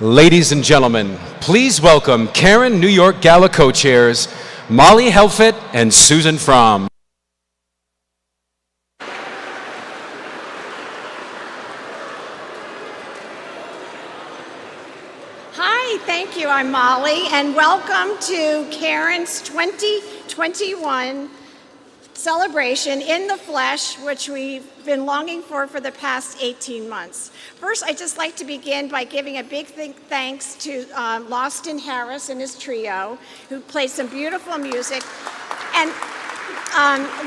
Ladies and gentlemen, please welcome Caron New York Gala co-chairs, Molly Helfet and Susan Fromm. Hi, thank you. I'm Molly, and welcome to Caron's 2021 celebration in the flesh, which we've been longing for the past 18 months. First, I'd just like to begin by giving a big thanks to Loston Harris and his trio, who played some beautiful music. And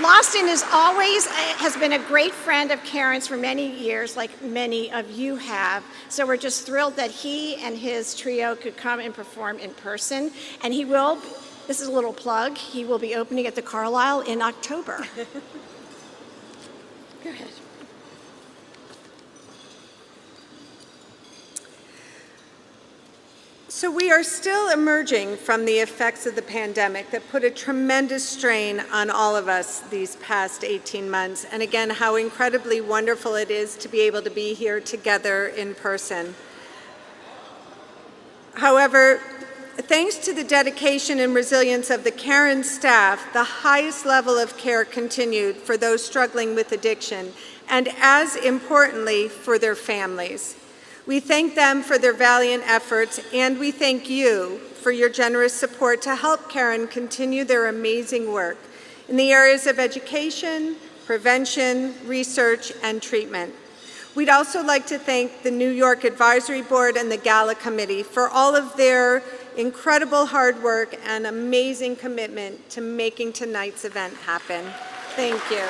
Loston has been a great friend of Caron's for many years, like many of you have. So we're just thrilled that he and his trio could come and perform in person. And he will, this is a little plug, he will be opening at the Carlisle in October. Go ahead. So we are still emerging from the effects of the pandemic that put a tremendous strain on all of us these past 18 months. And again, how incredibly wonderful it is to be able to be here together in person. However, thanks to the dedication and resilience of the Caron staff, the highest level of care continued for those struggling with addiction, and as importantly, for their families. We thank them for their valiant efforts, and we thank you for your generous support to help Caron continue their amazing work in the areas of education, prevention, research, and treatment. We'd also like to thank the New York Advisory Board and the Gala Committee for all of their incredible hard work and amazing commitment to making tonight's event happen. Thank you.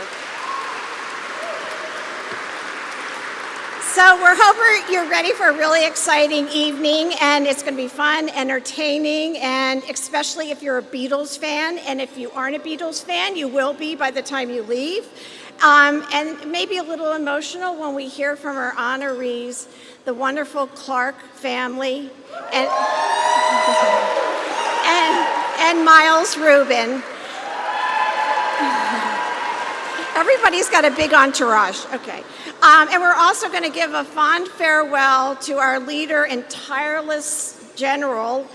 So we're hoping you're ready for a really exciting evening, and it's going to be fun, entertaining, and especially if you're a Beatles fan. And if you aren't a Beatles fan, you will be by the time you leave. And maybe a little emotional when we hear from our honorees, the wonderful Clark family, and Miles Rubin. Everybody's got a big entourage. Okay. And we're also going to give a fond farewell to our leader and tireless general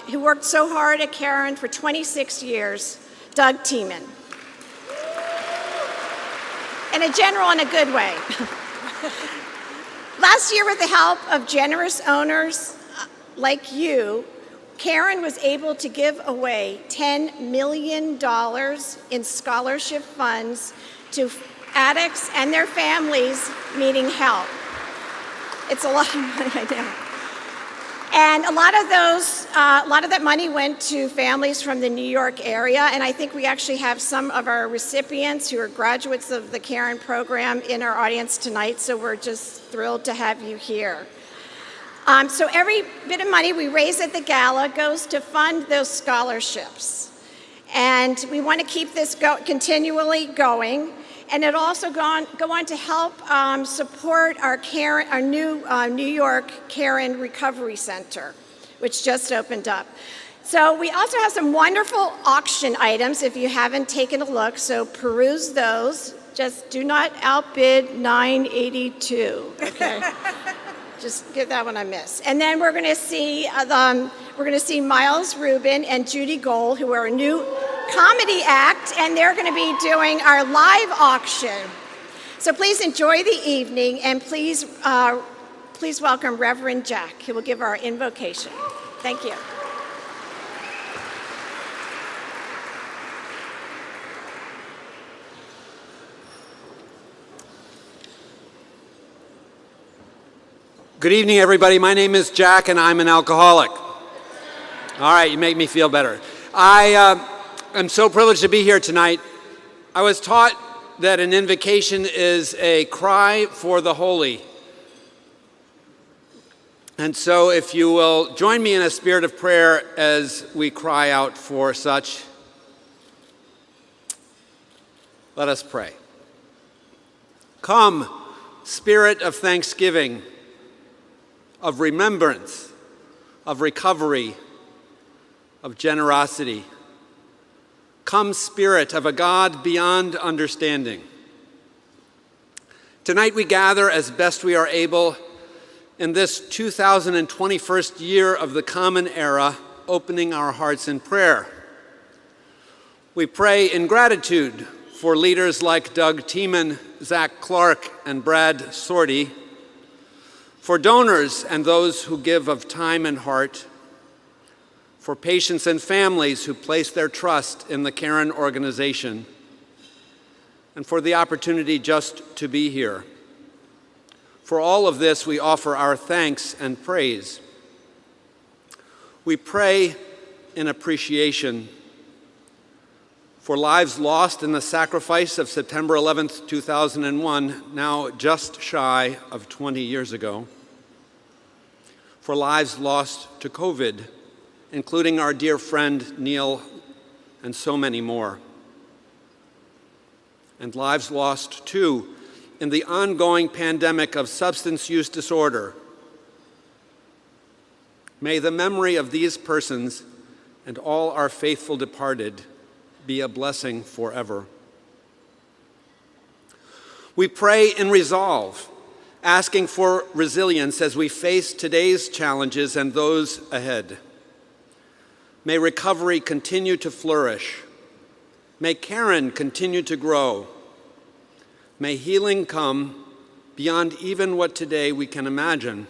who worked so hard at Caron for 26 years, Doug Tiemann. And a general in a good way. Last year, with the help of generous owners like you, Caron was able to give away $10 million in scholarship funds to addicts and their families needing help. It's a lot of money, I know. And a lot of that money went to families from the New York area, and I think we actually have some of our recipients who are graduates of the Caron program in our audience tonight, so we're just thrilled to have you here. So every bit of money we raise at the Gala goes to fund those scholarships. And we want to keep this continually going. And it also go on to help support our new New York Caron Recovery Center, which just opened up. So we also have some wonderful auction items if you haven't taken a look, so peruse those. Just do not outbid $9.82, okay? Just give that one a miss. And then we're going to see Miles Rubin and Judy Gold, who are a new comedy act, and they're going to be doing our live auction. So please enjoy the evening, and please welcome Reverend Jack, who will give our invocation. Thank you. Good evening, everybody. My name is Jack, and I'm an alcoholic. All right, you make me feel better. I'm so privileged to be here tonight. I was taught that an invocation is a cry for the holy. And so if you will join me in a spirit of prayer as we cry out for such, let us pray. Come, Spirit of thanksgiving, of remembrance, of recovery, of generosity. Come, Spirit of a God beyond understanding. Tonight we gather as best we are able in this 2021st year of the Common Era, opening our hearts in prayer. We pray in gratitude for leaders like Doug Tiemann, Zach Clark, and Brad Sorty, for donors and those who give of time and heart, for patients and families who place their trust in the Caron organization, and for the opportunity just to be here. For all of this, we offer our thanks and praise. We pray in appreciation for lives lost in the sacrifice of September 11th, 2001, now just shy of 20 years ago. For lives lost to COVID, including our dear friend Neil and so many more. And lives lost, too, in the ongoing pandemic of substance use disorder. May the memory of these persons and all our faithful departed be a blessing forever. We pray in resolve, asking for resilience as we face today's challenges and those ahead. May recovery continue to flourish. May Caron continue to grow. May healing come beyond even what today we can imagine.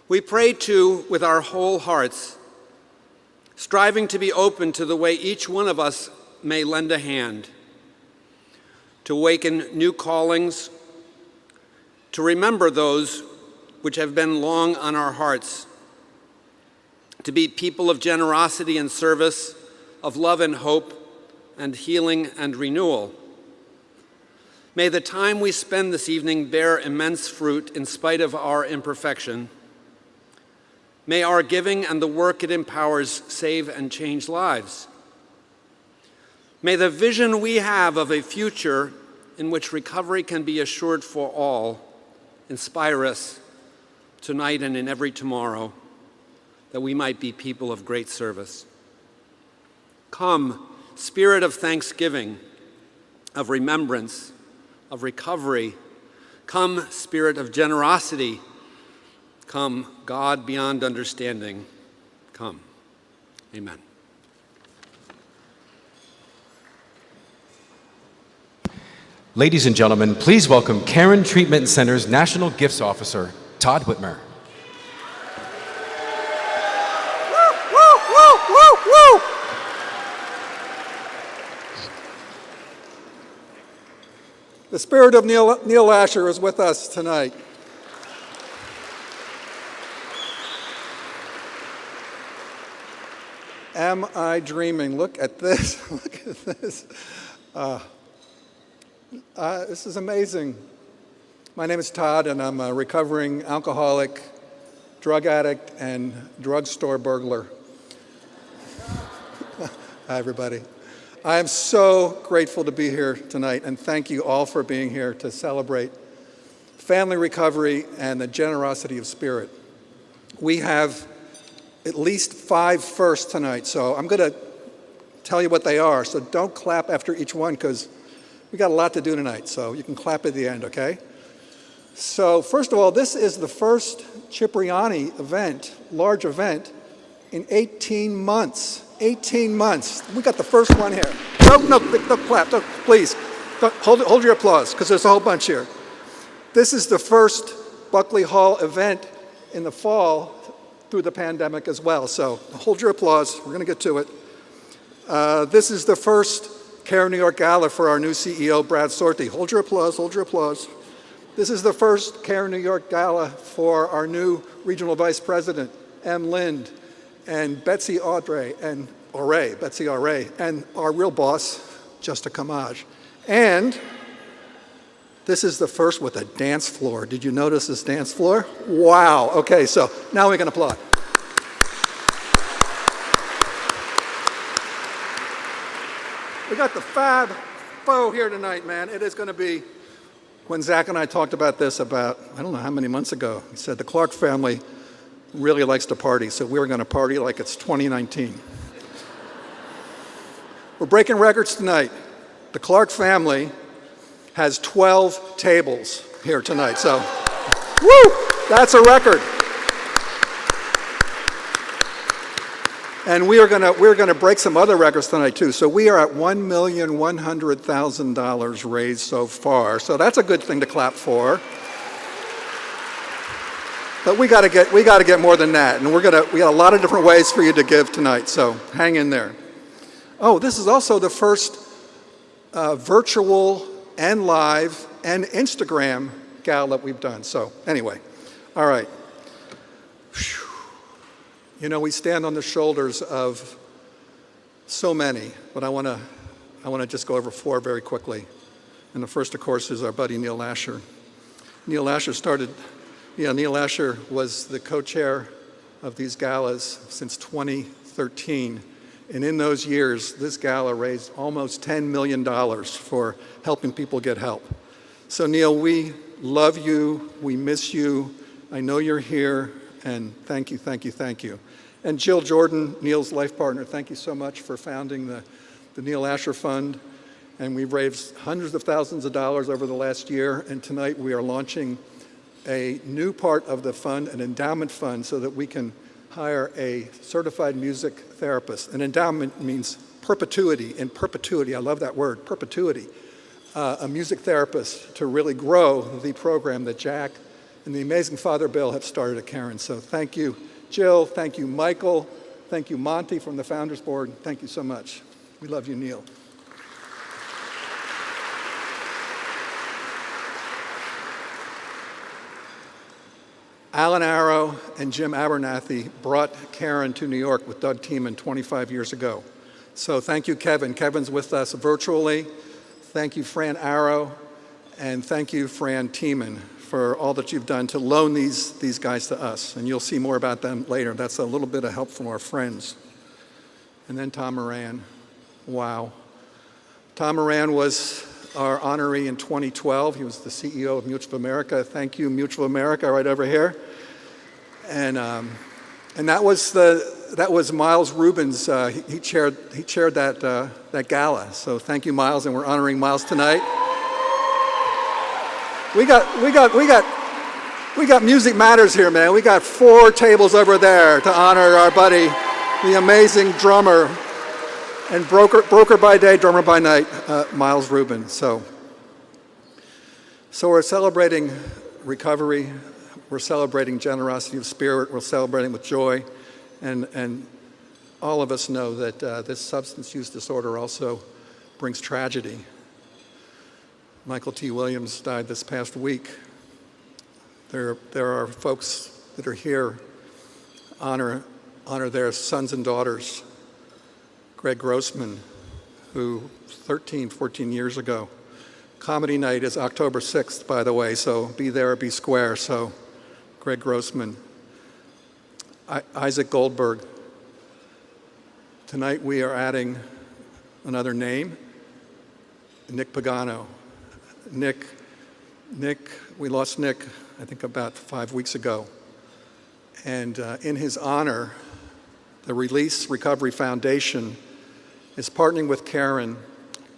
We pray too with our whole hearts, striving to be open to the way each one of us may lend a hand, to awaken new callings, to remember those which have been long on our hearts, to be people of generosity and service, of love and hope, and healing and renewal. May the time we spend this evening bear immense fruit in spite of our imperfection. May our giving and the work it empowers save and change lives. May the vision we have of a future in which recovery can be assured for all inspire us tonight and in every tomorrow, that we might be people of great service. Come, Spirit of thanksgiving, of remembrance, of recovery. Come, Spirit of generosity. Come, God beyond understanding. Come. Amen. Ladies and gentlemen, please welcome Caron Treatment Center's National Gifts Officer, Todd Whitmer. The spirit of Neil Asher is with us tonight. Am I dreaming? Look at this. Look at this. This is amazing. My name is Todd, and I'm a recovering alcoholic, drug addict, and drugstore burglar. Hi, everybody. I am so grateful to be here tonight, and thank you all for being here to celebrate family recovery and the generosity of spirit. We have at least 5 firsts tonight, so I'm going to tell you what they are, so don't clap after each one because we got a lot to do tonight, so you can clap at the end, okay? So first of all, this is the first Cipriani event, large event, in 18 months. 18 months. We got the first one here. No clap, please. Hold your applause, because there's a whole bunch here. This is the first Buckley Hall event in the fall through the pandemic as well, so hold your applause. We're going to get to it. This is the first Caron New York Gala for our new CEO, Brad Sorty. Hold your applause, hold your applause. This is the first Caron New York Gala for our new Regional Vice President, M. Lind, and Betsy Audrey, and Betsy Aure, and our real boss, Justa Kamaj. And this is the first with a dance floor. Did you notice this dance floor? Wow, okay, so now we can applaud. We got the fab foe here tonight, man. It is going to be, when Zach and I talked about this about, I don't know how many months ago, he said the Clark family really likes to party, so we were going to party like it's 2019. We're breaking records tonight. The Clark family has 12 tables here tonight, so Woo! That's a record. And we're gonna break some other records tonight too. So we are at $1,100,000 raised so far. So that's a good thing to clap for. But we gotta get more than that. And we got a lot of different ways for you to give tonight. So hang in there. Oh, this is also the first virtual and live and Instagram gala that we've done. So anyway, all right. Whew. You know, we stand on the shoulders of so many, but I want to just go over 4 very quickly. And the first, of course, is our buddy Neil Asher. Neil Asher was the co-chair of these galas since 2013. And in those years, this gala raised almost $10 million for helping people get help. So Neil, we love you, we miss you, I know you're here, and thank you, thank you, thank you. And Jill Jordan, Neil's life partner, thank you so much for founding the Neil Asher Fund. And we've raised hundreds of thousands of dollars over the last year, and tonight we are launching a new part of the fund, an endowment fund, so that we can hire a certified music therapist. An endowment means perpetuity, in perpetuity, I love that word, perpetuity. A music therapist to really grow the program that Jack and the amazing Father Bill have started at Caron. So thank you, Jill, thank you, Michael, thank you, Monty from the Founders Board, thank you so much. We love you, Neil. Alan Arrow and Jim Abernathy brought Caron to New York with Doug Tiemann 25 years ago. So thank you, Kevin. Kevin's with us virtually. Thank you, Fran Arrow, and thank you, Fran Tiemann, for all that you've done to loan these guys to us. And you'll see more about them later. That's a little bit of help from our friends. And then Tom Moran. Wow. Tom Moran was our honoree in 2012. He was the CEO of Mutual of America. Thank you, Mutual of America, right over here. And that was Miles Rubin's. He chaired that gala. So thank you, Miles, and we're honoring Miles tonight. We got Music Matters here, man. We got 4 tables over there to honor our buddy, the amazing drummer and broker by day, drummer by night, Miles Rubin. So we're celebrating recovery. We're celebrating generosity of spirit. We're celebrating with joy, and all of us know that this substance use disorder also brings tragedy. Michael T. Williams died this past week. There are folks that are here honor their sons and daughters. Greg Grossman, who 13, 14 years ago. Comedy night is October 6th, by the way, so be there or be square. So Greg Grossman. Isaac Goldberg. Tonight we are adding another name, Nick Pagano. Nick, we lost Nick, I think about 5 weeks ago. And in his honor, the Release Recovery Foundation is partnering with Caron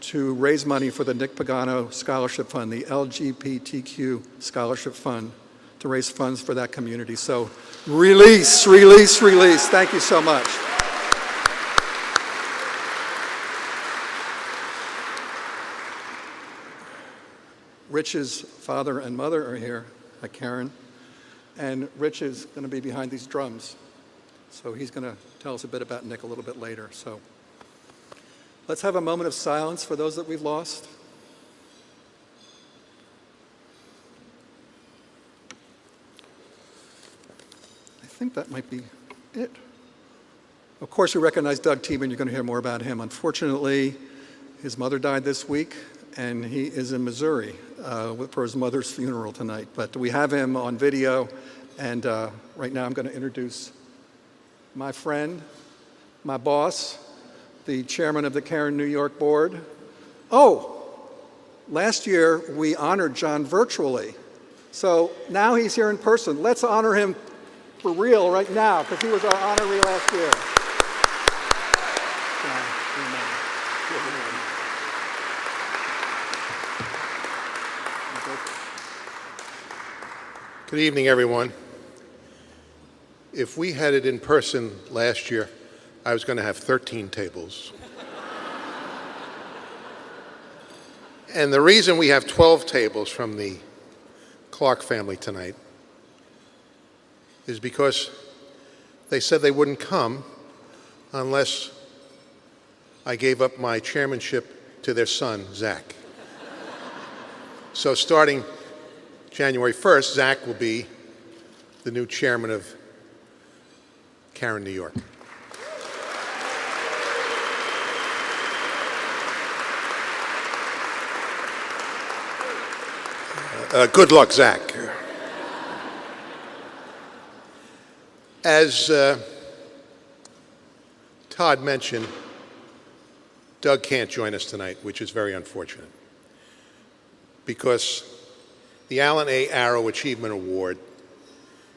to raise money for the Nick Pagano Scholarship Fund, the LGBTQ Scholarship Fund, to raise funds for that community. So release. Thank you so much. Rich's father and mother are here at Caron, and Rich is going to be behind these drums. So he's going to tell us a bit about Nick a little bit later. So let's have a moment of silence for those that we've lost. I think that might be it. Of course, we recognize Doug Tiemann. You're going to hear more about him. Unfortunately, his mother died this week, and he is in Missouri for his mother's funeral tonight. But we have him on video, and right now I'm going to introduce my friend, my boss, the chairman of the Caron New York board. Oh, last year we honored John virtually. So now he's here in person. Let's honor him for real right now, because he was our honoree last year. Good evening, everyone. If we had it in person last year, I was going to have 13 tables. And the reason we have 12 tables from the Clark family tonight is because they said they wouldn't come unless I gave up my chairmanship to their son, Zach. So starting January 1st, Zach will be the new chairman of Caron, New York. Good luck, Zach. As Todd mentioned, Doug can't join us tonight, which is very unfortunate, because the Alan A. Arrow Achievement Award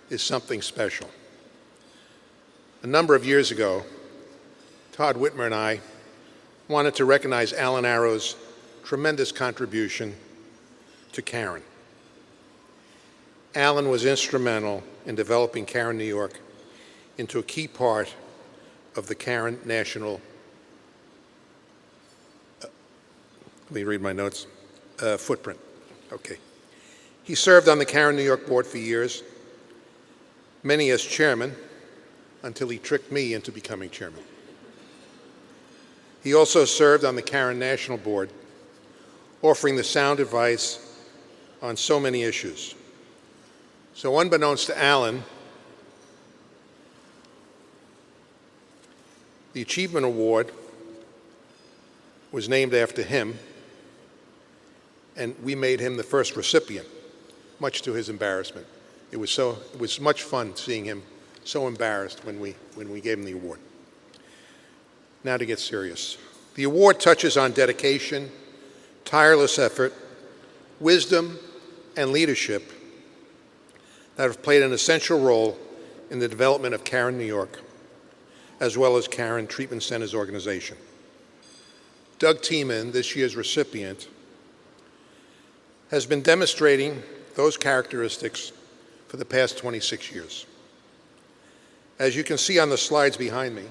is something special. A number of years ago, Todd Whitmer and I wanted to recognize Alan Arrow's tremendous contribution to Caron. Alan was instrumental in developing Caron, New York into a key part of the Caron National, let me read my notes, footprint. Okay. He served on the Caron, New York board for years, many as chairman, until he tricked me into becoming chairman. He also served on the Caron National Board, offering the sound advice on so many issues. So unbeknownst to Alan, the Achievement Award was named after him, and we made him the first recipient, much to his embarrassment. It was much fun seeing him so embarrassed when we gave him the award. Now to get serious. The award touches on dedication, tireless effort, wisdom, and leadership that have played an essential role in the development of Caron, New York, as well as Caron Treatment Centers organization. Doug Tiemann, this year's recipient, has been demonstrating those characteristics for the past 26 years. As you can see on the slides behind me,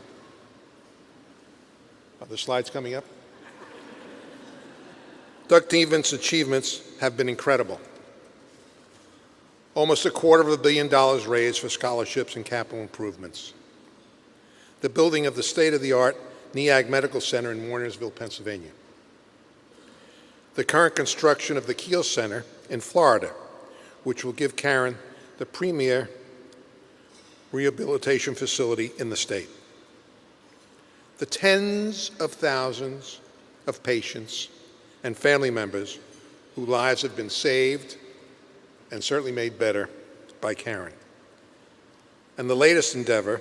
are the slides coming up? Doug Tiemann's achievements have been incredible. Almost $250 million raised for scholarships and capital improvements. The building of the state-of-the-art NEAG Medical Center in Warnersville, Pennsylvania. The current construction of the Keel Center in Florida, which will give Caron the premier rehabilitation facility in the state. The tens of thousands of patients and family members whose lives have been saved and certainly made better by Caron. And the latest endeavor,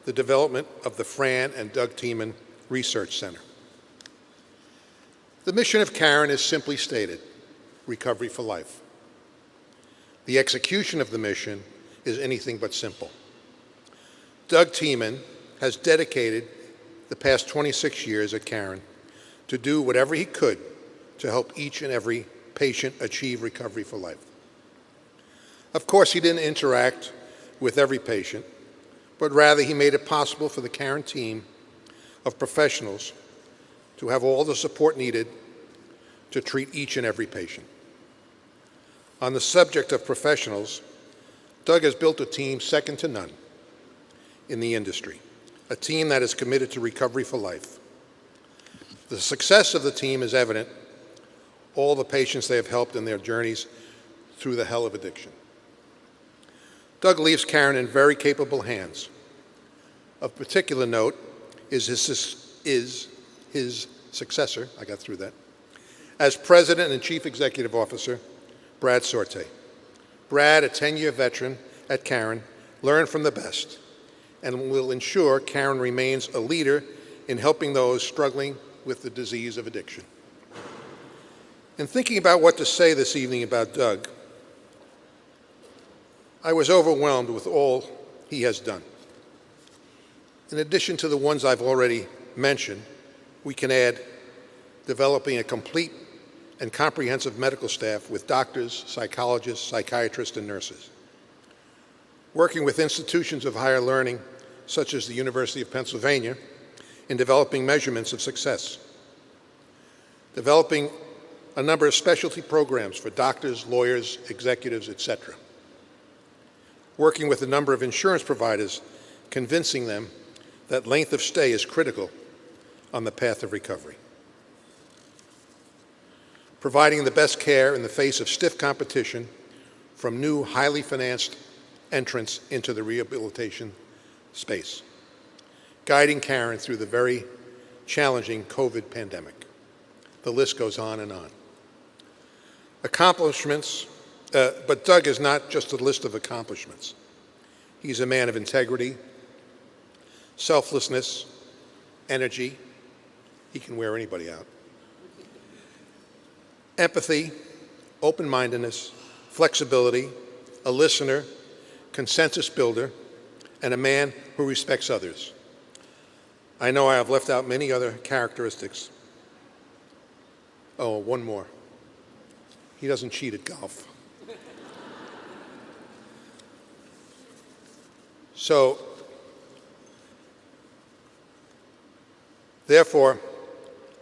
the development of the Fran and Doug Tiemann Research Center. The mission of Caron is simply stated, recovery for life. The execution of the mission is anything but simple. Doug Tiemann has dedicated the past 26 years at Caron to do whatever he could to help each and every patient achieve recovery for life. Of course, he didn't interact with every patient, but rather he made it possible for the Caron team of professionals to have all the support needed to treat each and every patient. On the subject of professionals, Doug has built a team second to none in the industry, a team that is committed to recovery for life. The success of the team is evident, all the patients they have helped in their journeys through the hell of addiction. Doug leaves Caron in very capable hands. Of particular note is his successor, I got through that, as President and Chief Executive Officer, Brad Sorte. Brad, a 10-year veteran at Caron, learned from the best and will ensure Caron remains a leader in helping those struggling with the disease of addiction. In thinking about what to say this evening about Doug, I was overwhelmed with all he has done. In addition to the ones I've already mentioned, we can add developing a complete and comprehensive medical staff with doctors, psychologists, psychiatrists, and nurses. working with institutions of higher learning, such as the University of Pennsylvania, in developing measurements of success, developing a number of specialty programs for doctors, lawyers, executives, etc., working with a number of insurance providers, convincing them that length of stay is critical on the path of recovery, providing the best care in the face of stiff competition from new, highly financed entrants into the rehabilitation space, guiding Caron through the very challenging COVID pandemic. The list goes on and on. Accomplishments, but Doug is not just a list of accomplishments. He's a man of integrity, selflessness, energy. He can wear anybody out. Empathy, open-mindedness, flexibility, a listener, consensus builder, and a man who respects others. I know I have left out many other characteristics. Oh, one more. He doesn't cheat at golf. So, therefore,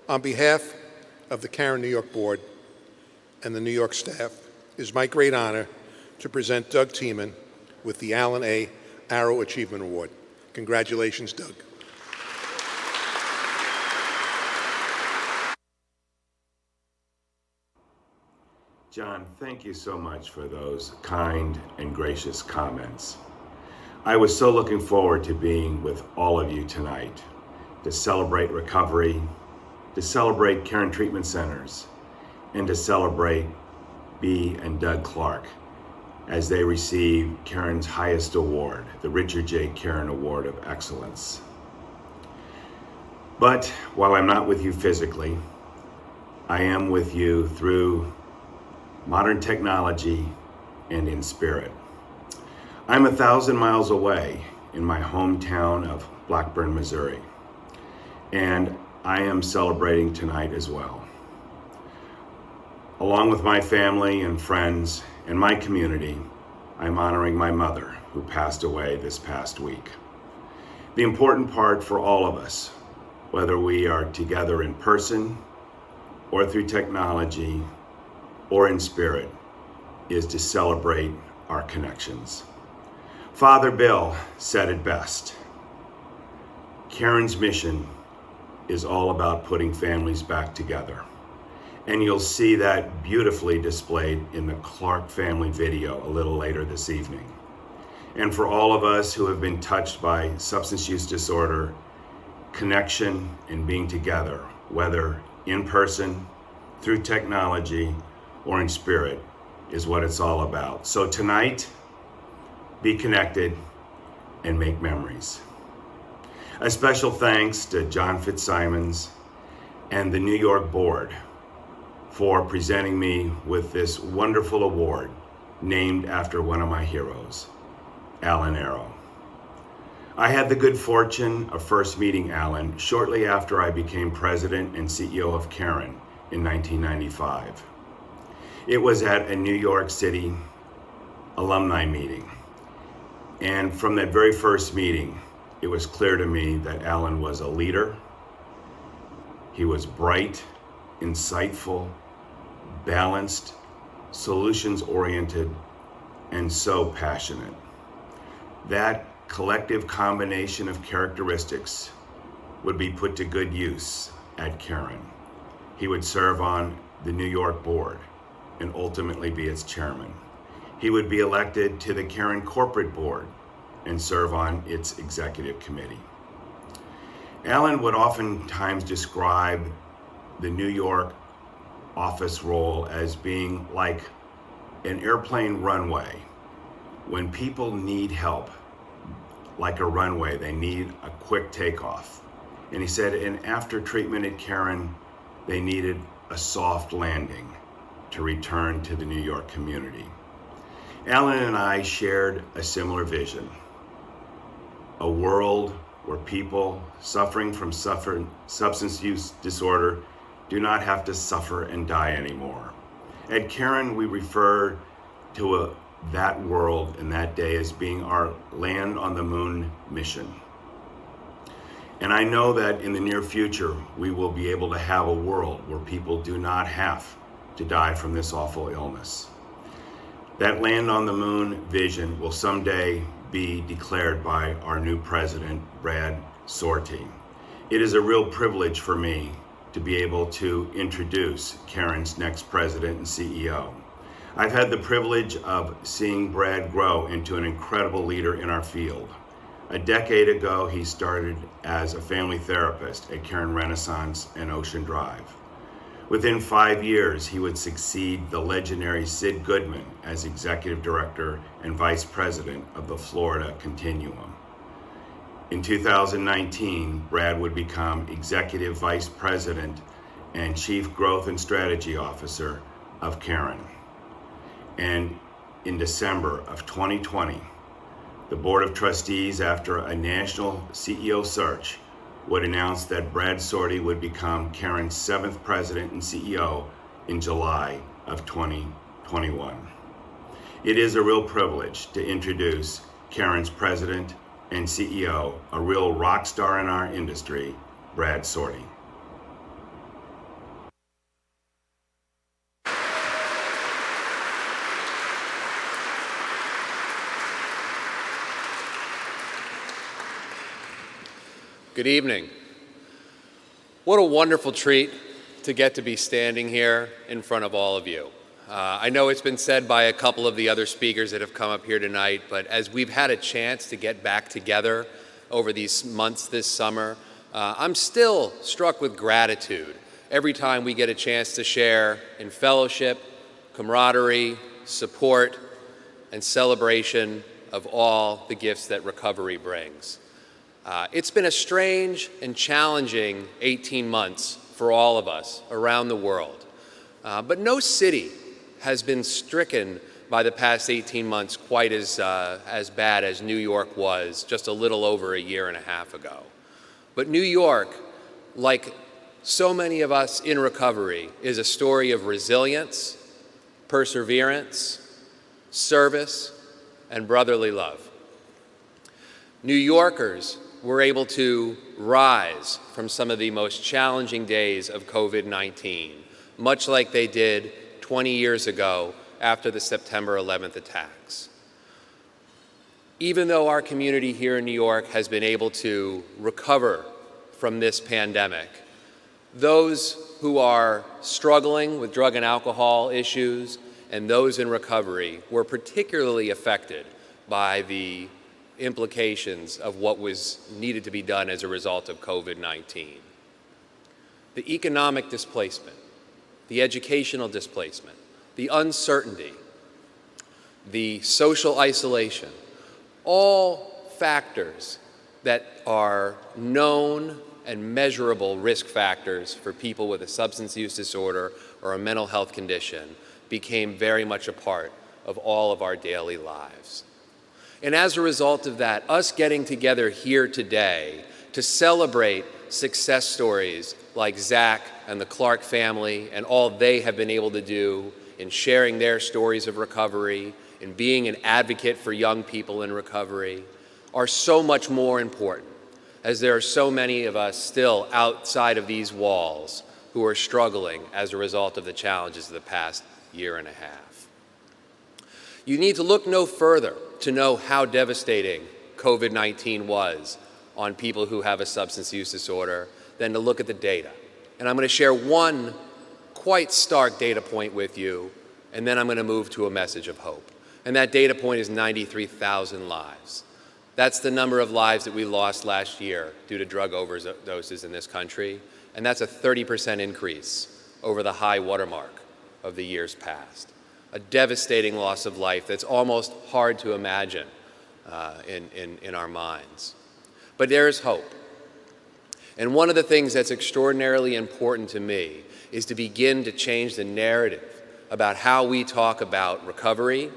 on behalf of the Caron New York Board and the New York staff, it is my great honor to present Doug Tiemann with the Alan A. Arrow Achievement Award. Congratulations, Doug. John, thank you so much for those kind and gracious comments. I was so looking forward to being with all of you tonight to celebrate recovery, to celebrate Caron Treatment Centers, and to celebrate Bea and Doug Clark as they receive Caron's highest award, the Richard J. Caron Award of Excellence. But while I'm not with you physically, I am with you through modern technology and in spirit. I'm 1,000 miles away in my hometown of Blackburn, Missouri, and I am celebrating tonight as well. Along with my family and friends and my community, I'm honoring my mother, who passed away this past week. The important part for all of us, whether we are together in person or through technology or in spirit, is to celebrate our connections. Father Bill said it best. Caron's mission is all about putting families back together. And you'll see that beautifully displayed in the Clark family video a little later this evening. And for all of us who have been touched by substance use disorder, connection and being together, whether in person, through technology, or in spirit, is what it's all about. So tonight, be connected and make memories. A special thanks to John Fitzsimons and the New York Board for presenting me with this wonderful award named after one of my heroes, Alan Arrow. I had the good fortune of first meeting Alan shortly after I became president and CEO of Caron in 1995. It was at a New York City alumni meeting. And from that very first meeting, it was clear to me that Alan was a leader. He was bright, insightful, balanced, solutions-oriented, and so passionate. That collective combination of characteristics would be put to good use at Caron. He would serve on the New York Board and ultimately be its chairman. He would be elected to the Caron Corporate Board and serve on its executive committee. Alan would oftentimes describe the New York office role as being like an airplane runway. When people need help, like a runway, they need a quick takeoff. And he said, and after treatment at Caron, they needed a soft landing to return to the New York community. Alan and I shared a similar vision, a world where people suffering from substance use disorder do not have to suffer and die anymore. At Caron, we refer to that world and that day as being our land on the moon mission. And I know that in the near future, we will be able to have a world where people do not have to die from this awful illness. That land on the moon vision will someday be declared by our new president, Brad Sortie. It is a real privilege for me to be able to introduce Caron's next president and CEO. I've had the privilege of seeing Brad grow into an incredible leader in our field. A decade ago, he started as a family therapist at Caron Renaissance and Ocean Drive. Within 5 years, he would succeed the legendary Sid Goodman as executive director and vice president of the Florida Continuum. In 2019, Brad would become executive vice president and chief growth and strategy officer of Caron. And in December of 2020, the Board of Trustees, after a national CEO search, would announce that Brad Sortie would become Caron's 7th president and CEO in July of 2021. It is a real privilege to introduce Caron's president and CEO, a real rock star in our industry, Brad Sortie. Good evening. What a wonderful treat to get to be standing here in front of all of you. I know it's been said by a couple of the other speakers that have come up here tonight, but as we've had a chance to get back together over these months this summer, I'm still struck with gratitude every time we get a chance to share in fellowship, camaraderie, support, and celebration of all the gifts that recovery brings. It's been a strange and challenging 18 months for all of us around the world, but no city has been stricken by the past 18 months quite as bad as New York was just a little over a year and a half ago. But New York, like so many of us in recovery, is a story of resilience, perseverance, service, and brotherly love. New Yorkers were able to rise from some of the most challenging days of COVID-19, much like they did 20 years ago after the September 11th attacks. Even though our community here in New York has been able to recover from this pandemic, those who are struggling with drug and alcohol issues and those in recovery were particularly affected by the implications of what was needed to be done as a result of COVID-19. The economic displacement, the educational displacement, the uncertainty, the social isolation, all factors that are known and measurable risk factors for people with a substance use disorder or a mental health condition became very much a part of all of our daily lives. And as a result of that, us getting together here today to celebrate success stories like Zach and the Clark family and all they have been able to do in sharing their stories of recovery and being an advocate for young people in recovery are so much more important, as there are so many of us still outside of these walls who are struggling as a result of the challenges of the past year and a half. You need to look no further to know how devastating COVID-19 was on people who have a substance use disorder than to look at the data. And I'm going to share one quite stark data point with you, and then I'm going to move to a message of hope. And that data point is 93,000 lives. That's the number of lives that we lost last year due to drug overdoses in this country, and that's a 30% increase over the high watermark of the years past. A devastating loss of life that's almost hard to imagine in our minds. But there is hope. And one of the things that's extraordinarily important to me is to begin to change the narrative about how we talk about recovery,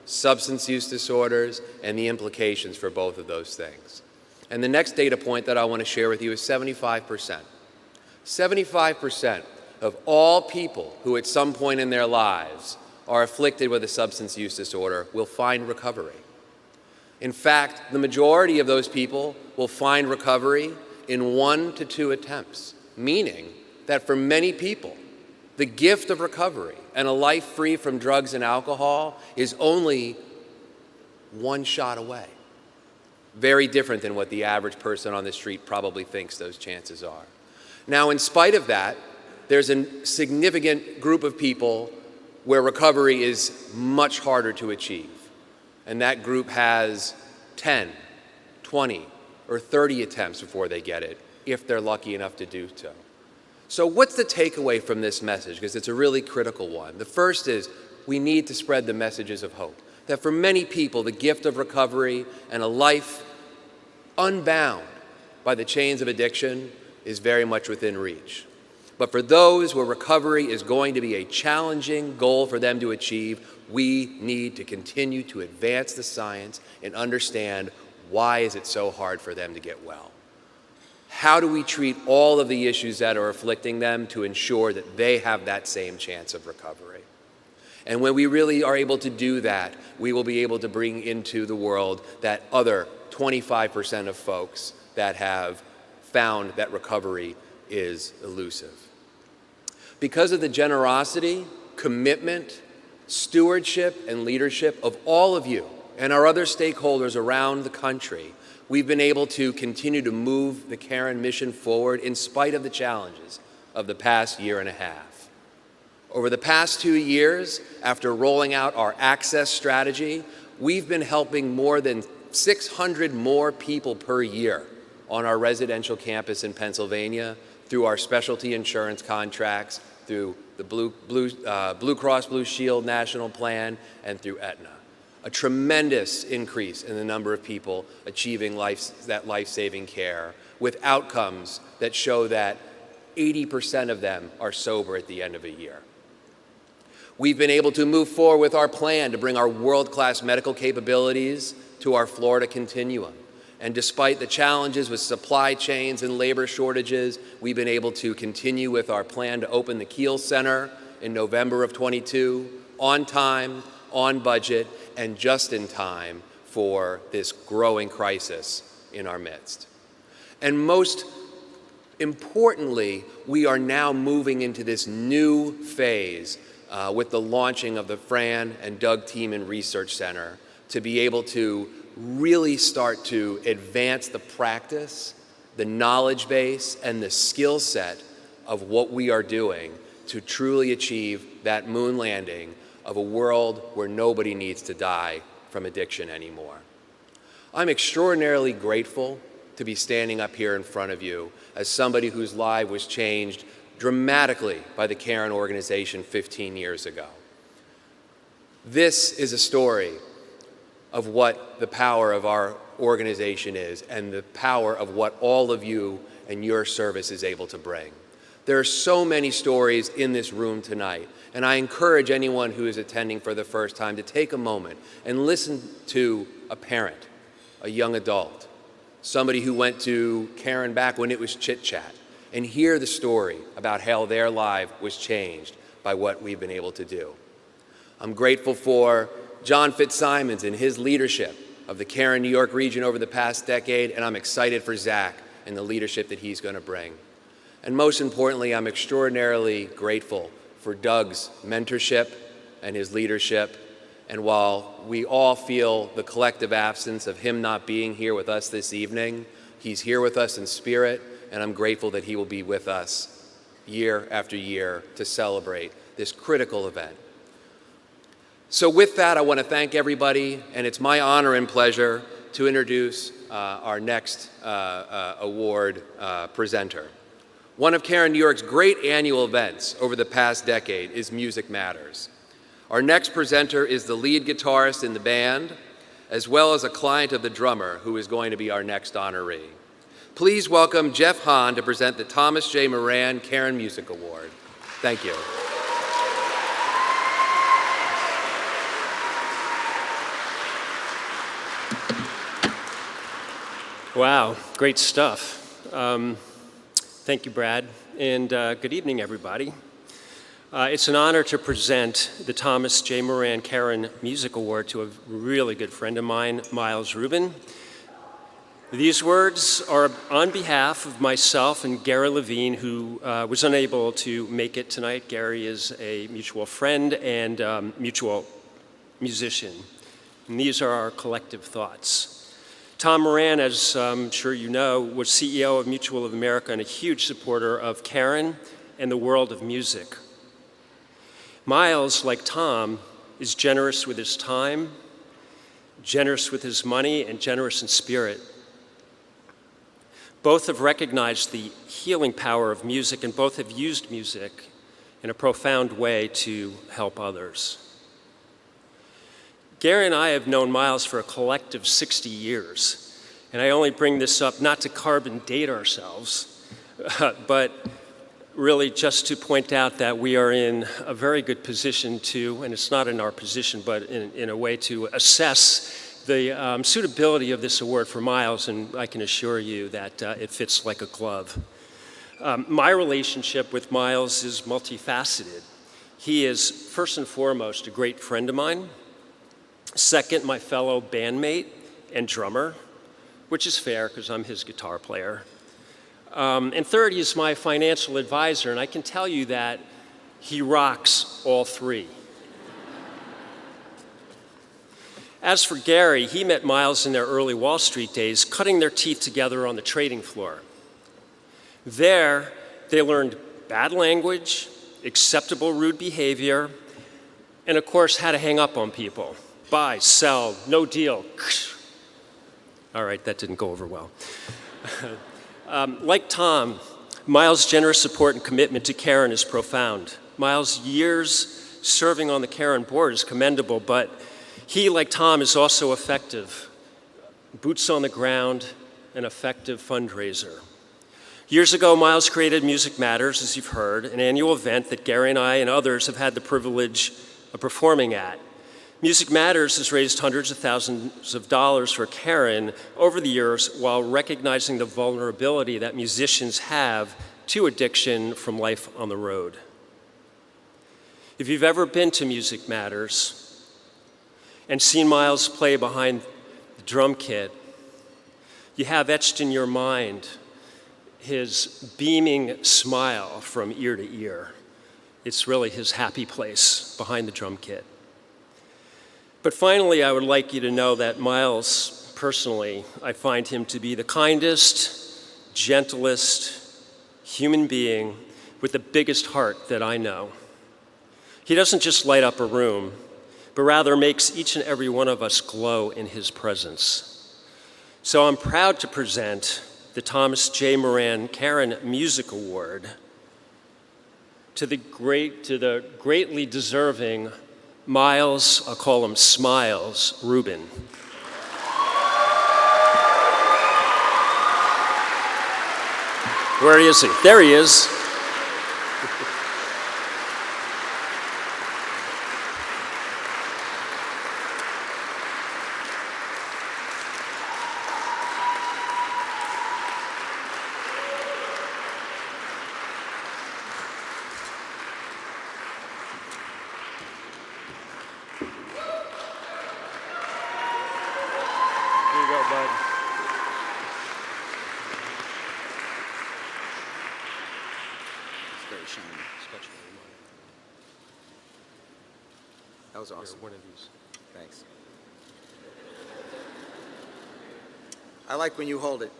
substance use disorders, and the implications for both of those things. And the next data point that I want to share with you is 75%. 75% of all people who at some point in their lives are afflicted with a substance use disorder will find recovery. In fact, the majority of those people will find recovery in 1 to 2 attempts, meaning that for many people, the gift of recovery and a life free from drugs and alcohol is only 1 shot away. Very different than what the average person on the street probably thinks those chances are. Now, in spite of that, there's a significant group of people where recovery is much harder to achieve. And that group has 10, 20, or 30 attempts before they get it, if they're lucky enough to do so. So what's the takeaway from this message? Because it's a really critical one. The first is we need to spread the messages of hope. That for many people, the gift of recovery and a life unbound by the chains of addiction is very much within reach. But for those where recovery is going to be a challenging goal for them to achieve, we need to continue to advance the science and understand why is it so hard for them to get well. How do we treat all of the issues that are afflicting them to ensure that they have that same chance of recovery? And when we really are able to do that, we will be able to bring into the world that other 25% of folks that have found that recovery is elusive. Because of the generosity, commitment, stewardship, and leadership of all of you and our other stakeholders around the country, we've been able to continue to move the Caron mission forward in spite of the challenges of the past year and a half. Over the past 2 years, after rolling out our access strategy, we've been helping more than 600 more people per year on our residential campus in Pennsylvania through our specialty insurance contracts, through the Blue Cross Blue Shield National Plan, and through Aetna. A tremendous increase in the number of people achieving that life-saving care with outcomes that show that 80% of them are sober at the end of a year. We've been able to move forward with our plan to bring our world-class medical capabilities to our Florida continuum. And despite the challenges with supply chains and labor shortages, we've been able to continue with our plan to open the Kiel Center in November of '22, on time, on budget, and just in time for this growing crisis in our midst. And most importantly, we are now moving into this new phase with the launching of the Fran and Doug Tiemann Research Center to be able to really start to advance the practice, the knowledge base, and the skill set of what we are doing to truly achieve that moon landing of a world where nobody needs to die from addiction anymore. I'm extraordinarily grateful to be standing up here in front of you as somebody whose life was changed dramatically by the Caron organization 15 years ago. This is a story of what the power of our organization is and the power of what all of you and your service is able to bring. There are so many stories in this room tonight, and I encourage anyone who is attending for the first time to take a moment and listen to a parent, a young adult, somebody who went to Caron back when it was chit-chat, and hear the story about how their life was changed by what we've been able to do. I'm grateful for John Fitzsimons and his leadership of the Caron, New York region over the past decade, and I'm excited for Zach and the leadership that he's going to bring. And most importantly, I'm extraordinarily grateful for Doug's mentorship and his leadership. And while we all feel the collective absence of him not being here with us this evening, he's here with us in spirit, and I'm grateful that he will be with us year after year to celebrate this critical event. So with that, I want to thank everybody, and it's my honor and pleasure to introduce our next award presenter. One of Caron, New York's great annual events over the past decade is Music Matters. Our next presenter is the lead guitarist in the band, as well as a client of the drummer who is going to be our next honoree. Please welcome Jeff Hahn to present the Thomas J. Moran Caron Music Award. Thank you. Wow, great stuff. Thank you, Brad, and good evening, everybody. It's an honor to present the Thomas J. Moran Caron Music Award to a really good friend of mine, Miles Rubin. These words are on behalf of myself and Gary Levine, who was unable to make it tonight. Gary is a mutual friend and mutual musician. And these are our collective thoughts. Tom Moran, as I'm sure you know, was CEO of Mutual of America and a huge supporter of Caron and the world of music. Miles, like Tom, is generous with his time, generous with his money, and generous in spirit. Both have recognized the healing power of music, and both have used music in a profound way to help others. Gary and I have known Miles for a collective 60 years, and I only bring this up not to carbon date ourselves, but really just to point out that we are in a very good position to, and it's not in our position, but in a way to assess the suitability of this award for Miles, and I can assure you that it fits like a glove. My relationship with Miles is multifaceted. He is, first and foremost, a great friend of mine. Second, my fellow bandmate and drummer, which is fair because I'm his guitar player. And third, he's my financial advisor, and I can tell you that he rocks all three. As for Gary, he met Miles in their early Wall Street days, cutting their teeth together on the trading floor. There, they learned bad language, acceptable rude behavior, and of course, how to hang up on people. Buy, sell, no deal. All right, that didn't go over well. Like Tom, Miles' generous support and commitment to Caron is profound. Miles' years serving on the Caron board is commendable, but he, like Tom, is also effective. Boots on the ground, an effective fundraiser. Years ago, Miles created Music Matters, as you've heard, an annual event that Gary and I and others have had the privilege of performing at. Music Matters has raised hundreds of thousands of dollars for Caron over the years while recognizing the vulnerability that musicians have to addiction from life on the road. If you've ever been to Music Matters and seen Miles play behind the drum kit, you have etched in your mind his beaming smile from ear to ear. It's really his happy place behind the drum kit. But finally, I would like you to know that Miles, personally, I find him to be the kindest, gentlest human being with the biggest heart that I know. He doesn't just light up a room, but rather makes each and every one of us glow in his presence. So I'm proud to present the Thomas J. Moran Caron Music Award to the greatly deserving Miles, I'll call him Smiles, Rubin. Where is he? There he is. That was awesome. One of these. Thanks. I like when you hold it.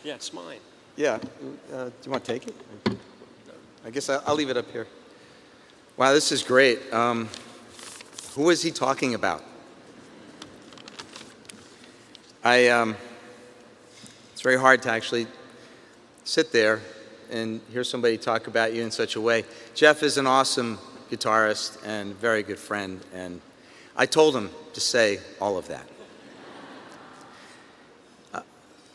Yeah, it's mine. Yeah. Do you want to take it? I guess I'll leave it up here. Wow, this is great. Who is he talking about? It's very hard to actually sit there and hear somebody talk about you in such a way. Jeff is an awesome guitarist and very good friend, and I told him to say all of that.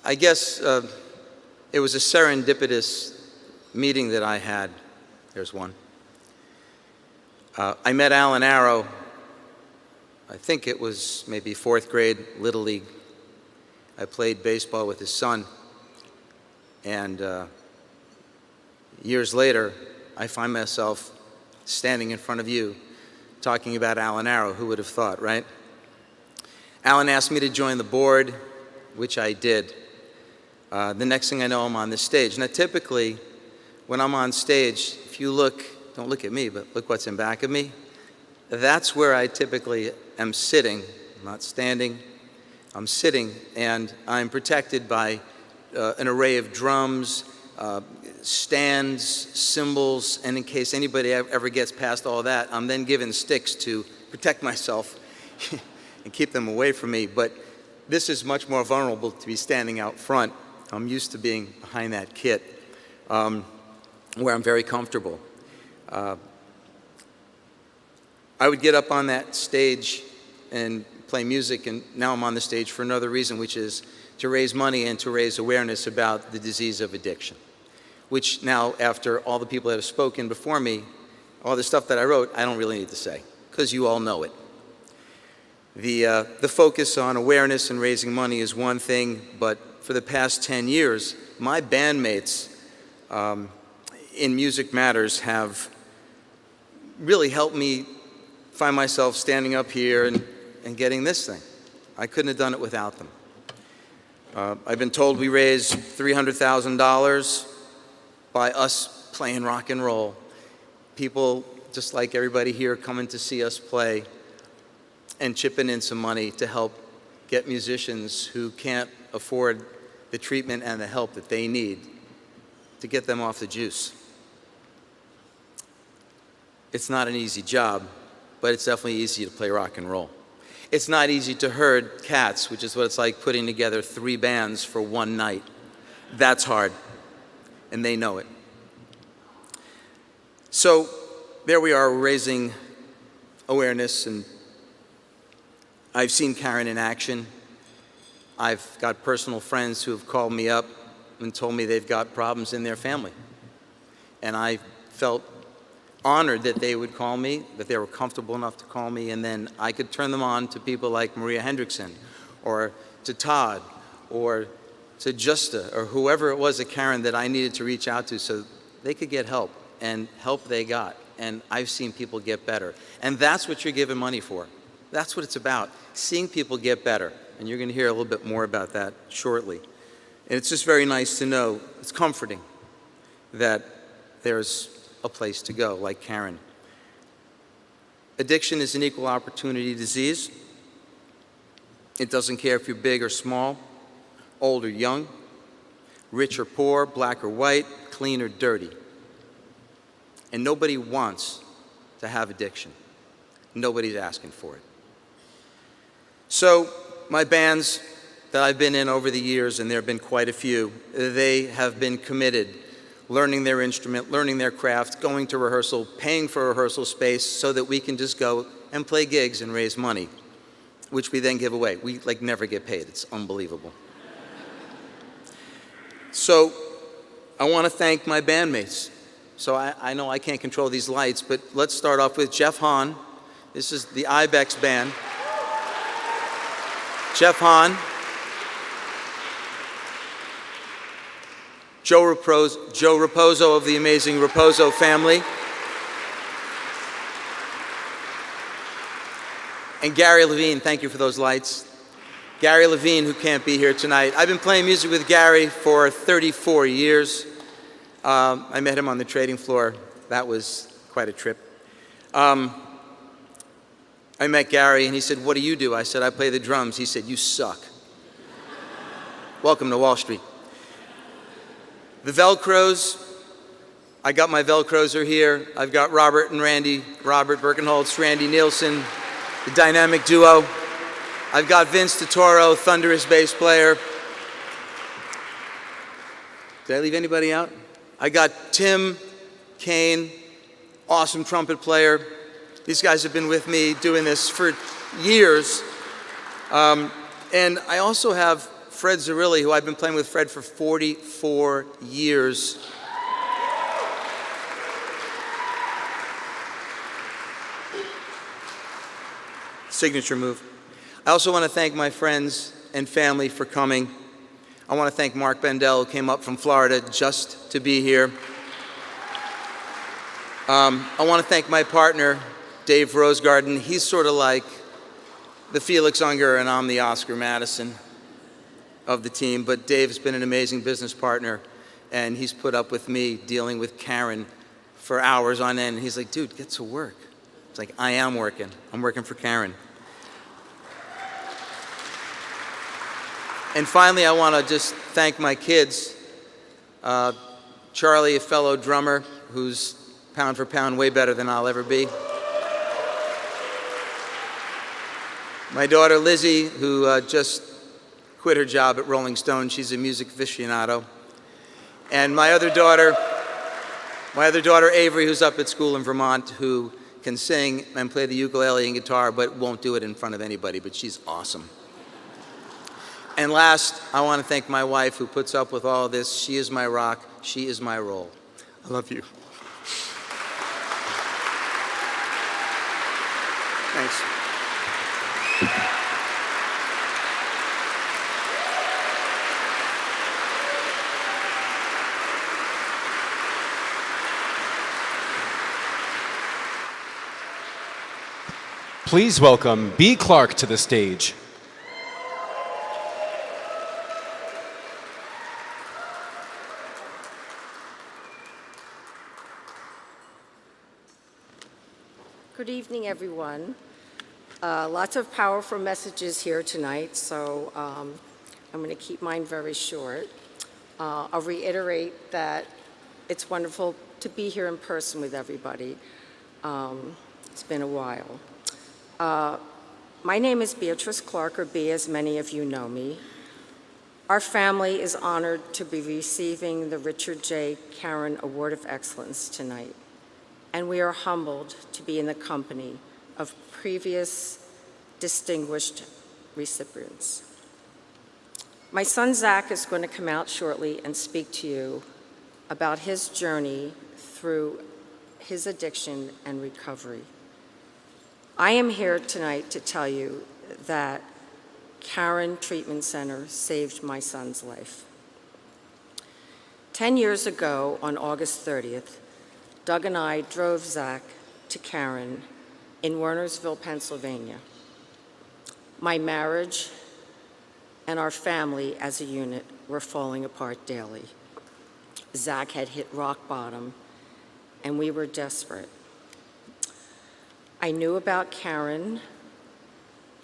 I guess it was a serendipitous meeting that I had. There's one. I met Alan Arrow, I think it was maybe 4th grade, Little League. I played baseball with his son, and years later, I find myself standing in front of you talking about Alan Arrow. Who would have thought, right? Alan asked me to join the board, which I did. The next thing I know, I'm on this stage. Now, typically, when I'm on stage, if you look, don't look at me, but look what's in back of me, that's where I typically am sitting. I'm not standing, I'm sitting, and I'm protected by an array of drums, stands, cymbals, and in case anybody ever gets past all that, I'm then given sticks to protect myself and keep them away from me. But this is much more vulnerable to be standing out front. I'm used to being behind that kit, where I'm very comfortable. I would get up on that stage and play music, and now I'm on the stage for another reason, which is to raise money and to raise awareness about the disease of addiction, which now, after all the people that have spoken before me, all the stuff that I wrote, I don't really need to say, because you all know it. The focus on awareness and raising money is one thing, but for the past 10 years, my bandmates in Music Matters have really helped me find myself standing up here and getting this thing. I couldn't have done it without them. I've been told we raised $300,000 by us playing rock and roll. People, just like everybody here, coming to see us play and chipping in some money to help get musicians who can't afford the treatment and the help that they need to get them off the juice. It's not an easy job, but it's definitely easy to play rock and roll. It's not easy to herd cats, which is what it's like putting together 3 bands for one night. That's hard, and they know it. So there we are, raising awareness, and I've seen Caron in action. I've got personal friends who have called me up and told me they've got problems in their family. And I felt honored that they would call me, that they were comfortable enough to call me, and then I could turn them on to people like Maria Hendrickson, or to Todd, or to Justa, or whoever it was at Caron that I needed to reach out to so they could get help, and help they got. And I've seen people get better. And that's what you're giving money for. That's what it's about, seeing people get better. And you're going to hear a little bit more about that shortly. And it's just very nice to know, it's comforting that there's a place to go, like Caron. Addiction is an equal opportunity disease. It doesn't care if you're big or small, old or young, rich or poor, black or white, clean or dirty. And nobody wants to have addiction. Nobody's asking for it. So my bands that I've been in over the years, and there have been quite a few, they have been committed, learning their instrument, learning their craft, going to rehearsal, paying for rehearsal space so that we can just go and play gigs and raise money, which we then give away. We never get paid. It's unbelievable. So I want to thank my bandmates. So I know I can't control these lights, but let's start off with Jeff Hahn. This is the Ibex band. Jeff Hahn, Joe Raposo of the amazing Raposo family, and Gary Levine. Thank you for those lights. Gary Levine, who can't be here tonight. I've been playing music with Gary for 34 years. I met him on the trading floor. That was quite a trip. I met Gary, and he said, "What do you do?" I said, "I play the drums." He said, "You suck." Welcome to Wall Street. The Velcros, I got my Velcros are here. I've got Robert and Randy, Robert Birkenholtz, Randy Nielsen, the dynamic duo. I've got Vince Totoro, thunderous bass player. Did I leave anybody out? I got Tim Kane, awesome trumpet player. These guys have been with me doing this for years. And I also have Fred Zerilli, who I've been playing with Fred for 44 years. Signature move. I also want to thank my friends and family for coming. I want to thank Mark Bendel, who came up from Florida just to be here. I want to thank my partner, Dave Rosegarden. He's sort of like the Felix Unger and I'm the Oscar Madison of the team, but Dave's been an amazing business partner, and he's put up with me dealing with Caron for hours on end. He's like, dude, get to work. It's like, I am working. I'm working for Caron. And finally, I want to just thank my kids. Charlie, a fellow drummer, who's pound for pound way better than I'll ever be. My daughter Lizzie, who just quit her job at Rolling Stone. She's a music aficionado. And my other daughter Avery, who's up at school in Vermont, who can sing and play the ukulele and guitar, but won't do it in front of anybody, but she's awesome. And last, I want to thank my wife, who puts up with all of this. She is my rock. She is my role. I love you. Thanks. Please welcome B. Clark to the stage. Good evening, everyone. Lots of powerful messages here tonight, so I'm going to keep mine very short. I'll reiterate that it's wonderful to be here in person with everybody. It's been a while. My name is Beatrice Clark, or B, as many of you know me. Our family is honored to be receiving the Richard J. Caron Award of Excellence tonight, and we are humbled to be in the company of previous distinguished recipients. My son Zach is going to come out shortly and speak to you about his journey through his addiction and recovery. I am here tonight to tell you that Caron Treatment Center saved my son's life. 10 years ago, on August 30th, Doug and I drove Zach to Caron in Wernersville, Pennsylvania. My marriage and our family as a unit were falling apart daily. Zach had hit rock bottom, and we were desperate. I knew about Caron,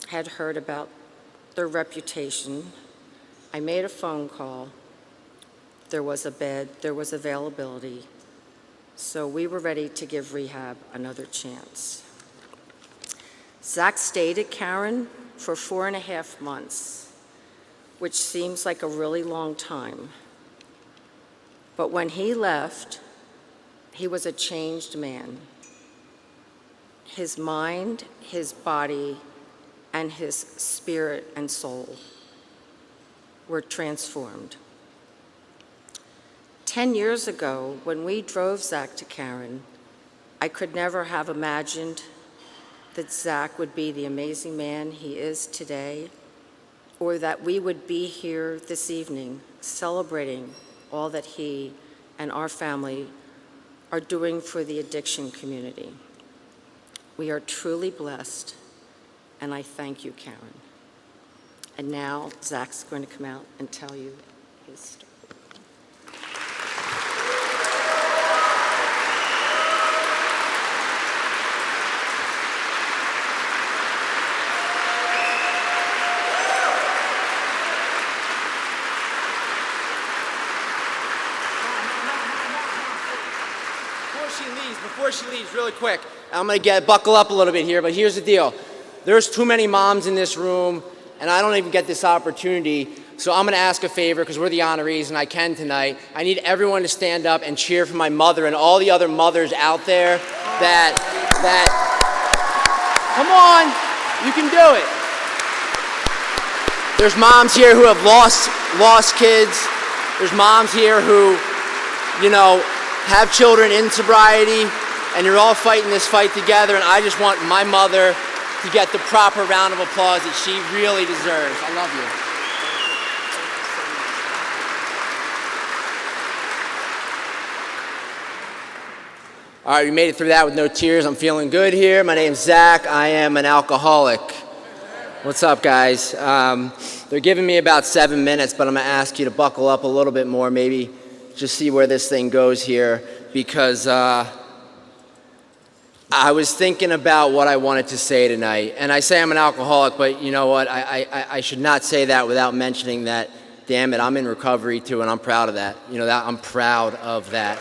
had heard about their reputation. I made a phone call. There was a bed, there was availability, so we were ready to give rehab another chance. Zach stayed at Caron for 4.5 months, which seems like a really long time. But when he left, he was a changed man. His mind, his body, and his spirit and soul were transformed. 10 years ago, when we drove Zach to Caron, I could never have imagined that Zach would be the amazing man he is today, or that we would be here this evening celebrating all that he and our family are doing for the addiction community. We are truly blessed, and I thank you, Caron. And now Zach's going to come out and tell you his story. Before she leaves, really quick, I'm going to buckle up a little bit here, but here's the deal. There's too many moms in this room, and I don't even get this opportunity, so I'm going to ask a favor, because we're the honorees, and I can tonight. I need everyone to stand up and cheer for my mother and all the other mothers out there that come on, you can do it. There's moms here who have lost kids. There's moms here who, have children in sobriety, and you're all fighting this fight together, and I just want my mother to get the proper round of applause that she really deserves. I love you. All right, we made it through that with no tears. I'm feeling good here. My name's Zach. I am an alcoholic. What's up, guys? They're giving me about 7 minutes, but I'm going to ask you to buckle up a little bit more, maybe just see where this thing goes here, because I was thinking about what I wanted to say tonight. And I say I'm an alcoholic, but you know what? I should not say that without mentioning that, damn it, I'm in recovery too, and I'm proud of that. You know, that I'm proud of that.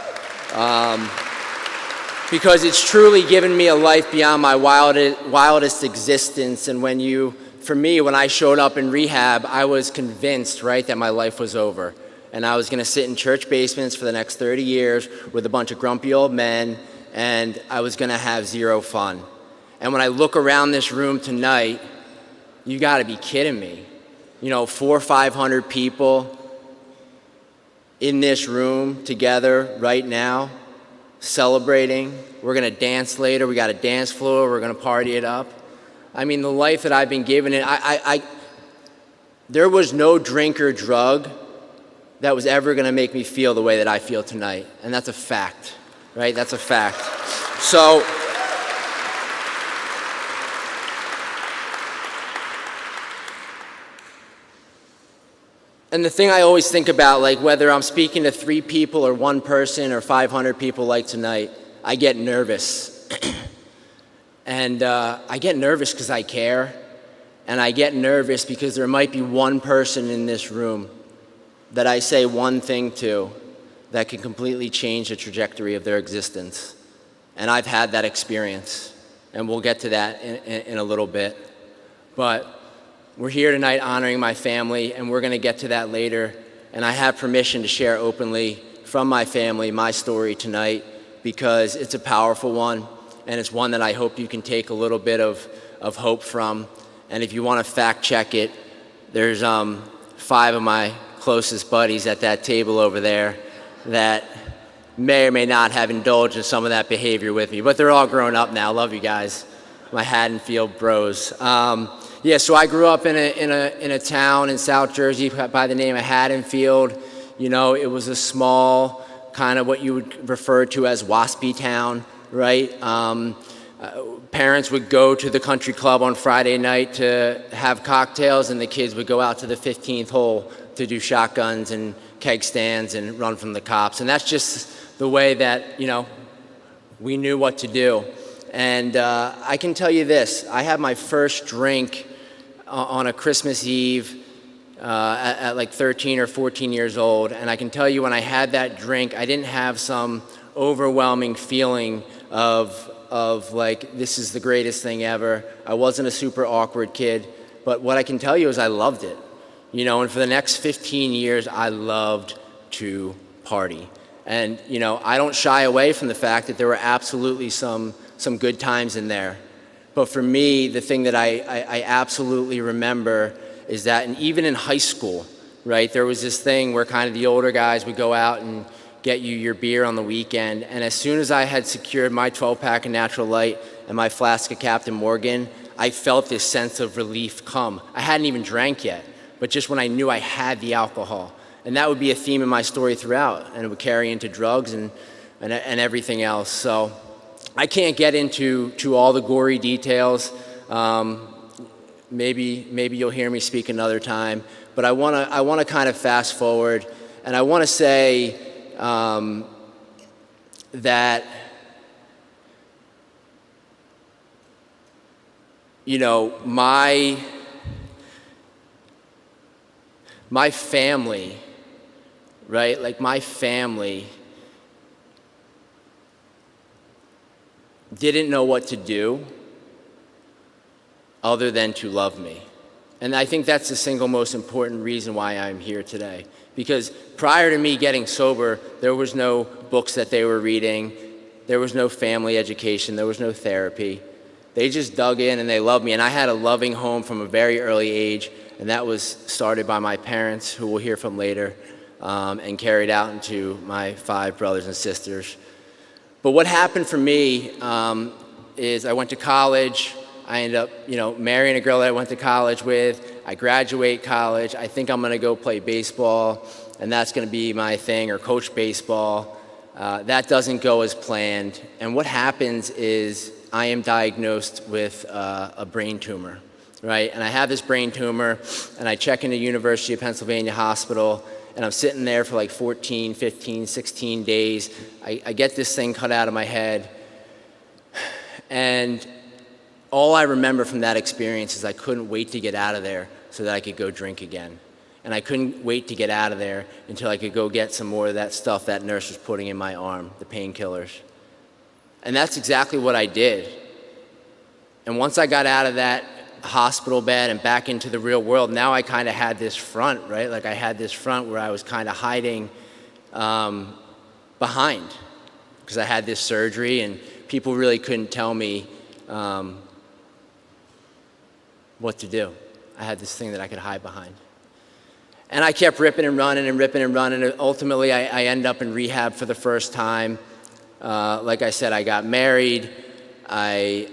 Because it's truly given me a life beyond my wildest existence. And for me, when I showed up in rehab, I was convinced, right, that my life was over. And I was going to sit in church basements for the next 30 years with a bunch of grumpy old men, and I was going to have zero fun. And when I look around this room tonight, you got to be kidding me. You know, 400 or 500 people in this room together right now, celebrating. We're going to dance later. We got a dance floor. We're going to party it up. I mean, the life that I've been given, there was no drink or drug that was ever going to make me feel the way that I feel tonight. And that's a fact, right? That's a fact. So, and the thing I always think about, like whether I'm speaking to 3 people or 1 person or 500 people like tonight, I get nervous. And I get nervous because I care. And I get nervous because there might be 1 person in this room that I say one thing to that can completely change the trajectory of their existence. And I've had that experience. And we'll get to that in a little bit. But we're here tonight honoring my family, and we're going to get to that later. And I have permission to share openly from my family my story tonight because it's a powerful one, and it's one that I hope you can take a little bit of hope from. And if you want to fact check it, there's 5 of my closest buddies at that table over there that may or may not have indulged in some of that behavior with me, but they're all grown up now. Love you guys, my Haddonfield bros. Yeah, so I grew up in a town in South Jersey by the name of Haddonfield. You know, it was a small, kind of what you would refer to as waspy town, right? Parents would go to the country club on Friday night to have cocktails, and the kids would go out to the 15th hole to do shotguns and keg stands and run from the cops. And that's just the way that, you know, we knew what to do. And I can tell you this, I had my first drink on a Christmas Eve at like 13 or 14 years old. And I can tell you when I had that drink, I didn't have some overwhelming feeling of like, this is the greatest thing ever. I wasn't a super awkward kid. But what I can tell you is I loved it. You know, and for the next 15 years, I loved to party. And, you know, I don't shy away from the fact that there were absolutely some good times in there. But for me, the thing that I absolutely remember is that, and even in high school, right, there was this thing where kind of the older guys would go out and get you your beer on the weekend. And as soon as I had secured my 12-pack of Natural Light and my flask of Captain Morgan, I felt this sense of relief come. I hadn't even drank yet, but just when I knew I had the alcohol. And that would be a theme in my story throughout, and it would carry into drugs and everything else. So I can't get into all the gory details. Maybe you'll hear me speak another time. But I want to kind of fast forward, and I want to say that, you know, my family, right? Like my family didn't know what to do other than to love me. And I think that's the single most important reason why I'm here today. Because prior to me getting sober, there was no books that they were reading, there was no family education, there was no therapy. They just dug in and they loved me. And I had a loving home from a very early age, and that was started by my parents, who we'll hear from later, and carried out into my 5 brothers and sisters. But what happened for me is I went to college. I ended up, you know, marrying a girl that I went to college with. I graduate college. I think I'm going to go play baseball, and that's going to be my thing, or coach baseball. That doesn't go as planned. And what happens is I am diagnosed with a brain tumor, right? And I have this brain tumor, and I check into University of Pennsylvania Hospital, and I'm sitting there for like 14, 15, 16 days. I get this thing cut out of my head. And all I remember from that experience is I couldn't wait to get out of there so that I could go drink again. And I couldn't wait to get out of there until I could go get some more of that stuff that nurse was putting in my arm, the painkillers. And that's exactly what I did. And once I got out of that hospital bed and back into the real world, now I kind of had this front, right? Like I had this front where I was kind of hiding behind, because I had this surgery and people really couldn't tell me what to do. I had this thing that I could hide behind. And I kept ripping and running and ripping and running. And ultimately, I ended up in rehab for the first time. Like I said, I got married. I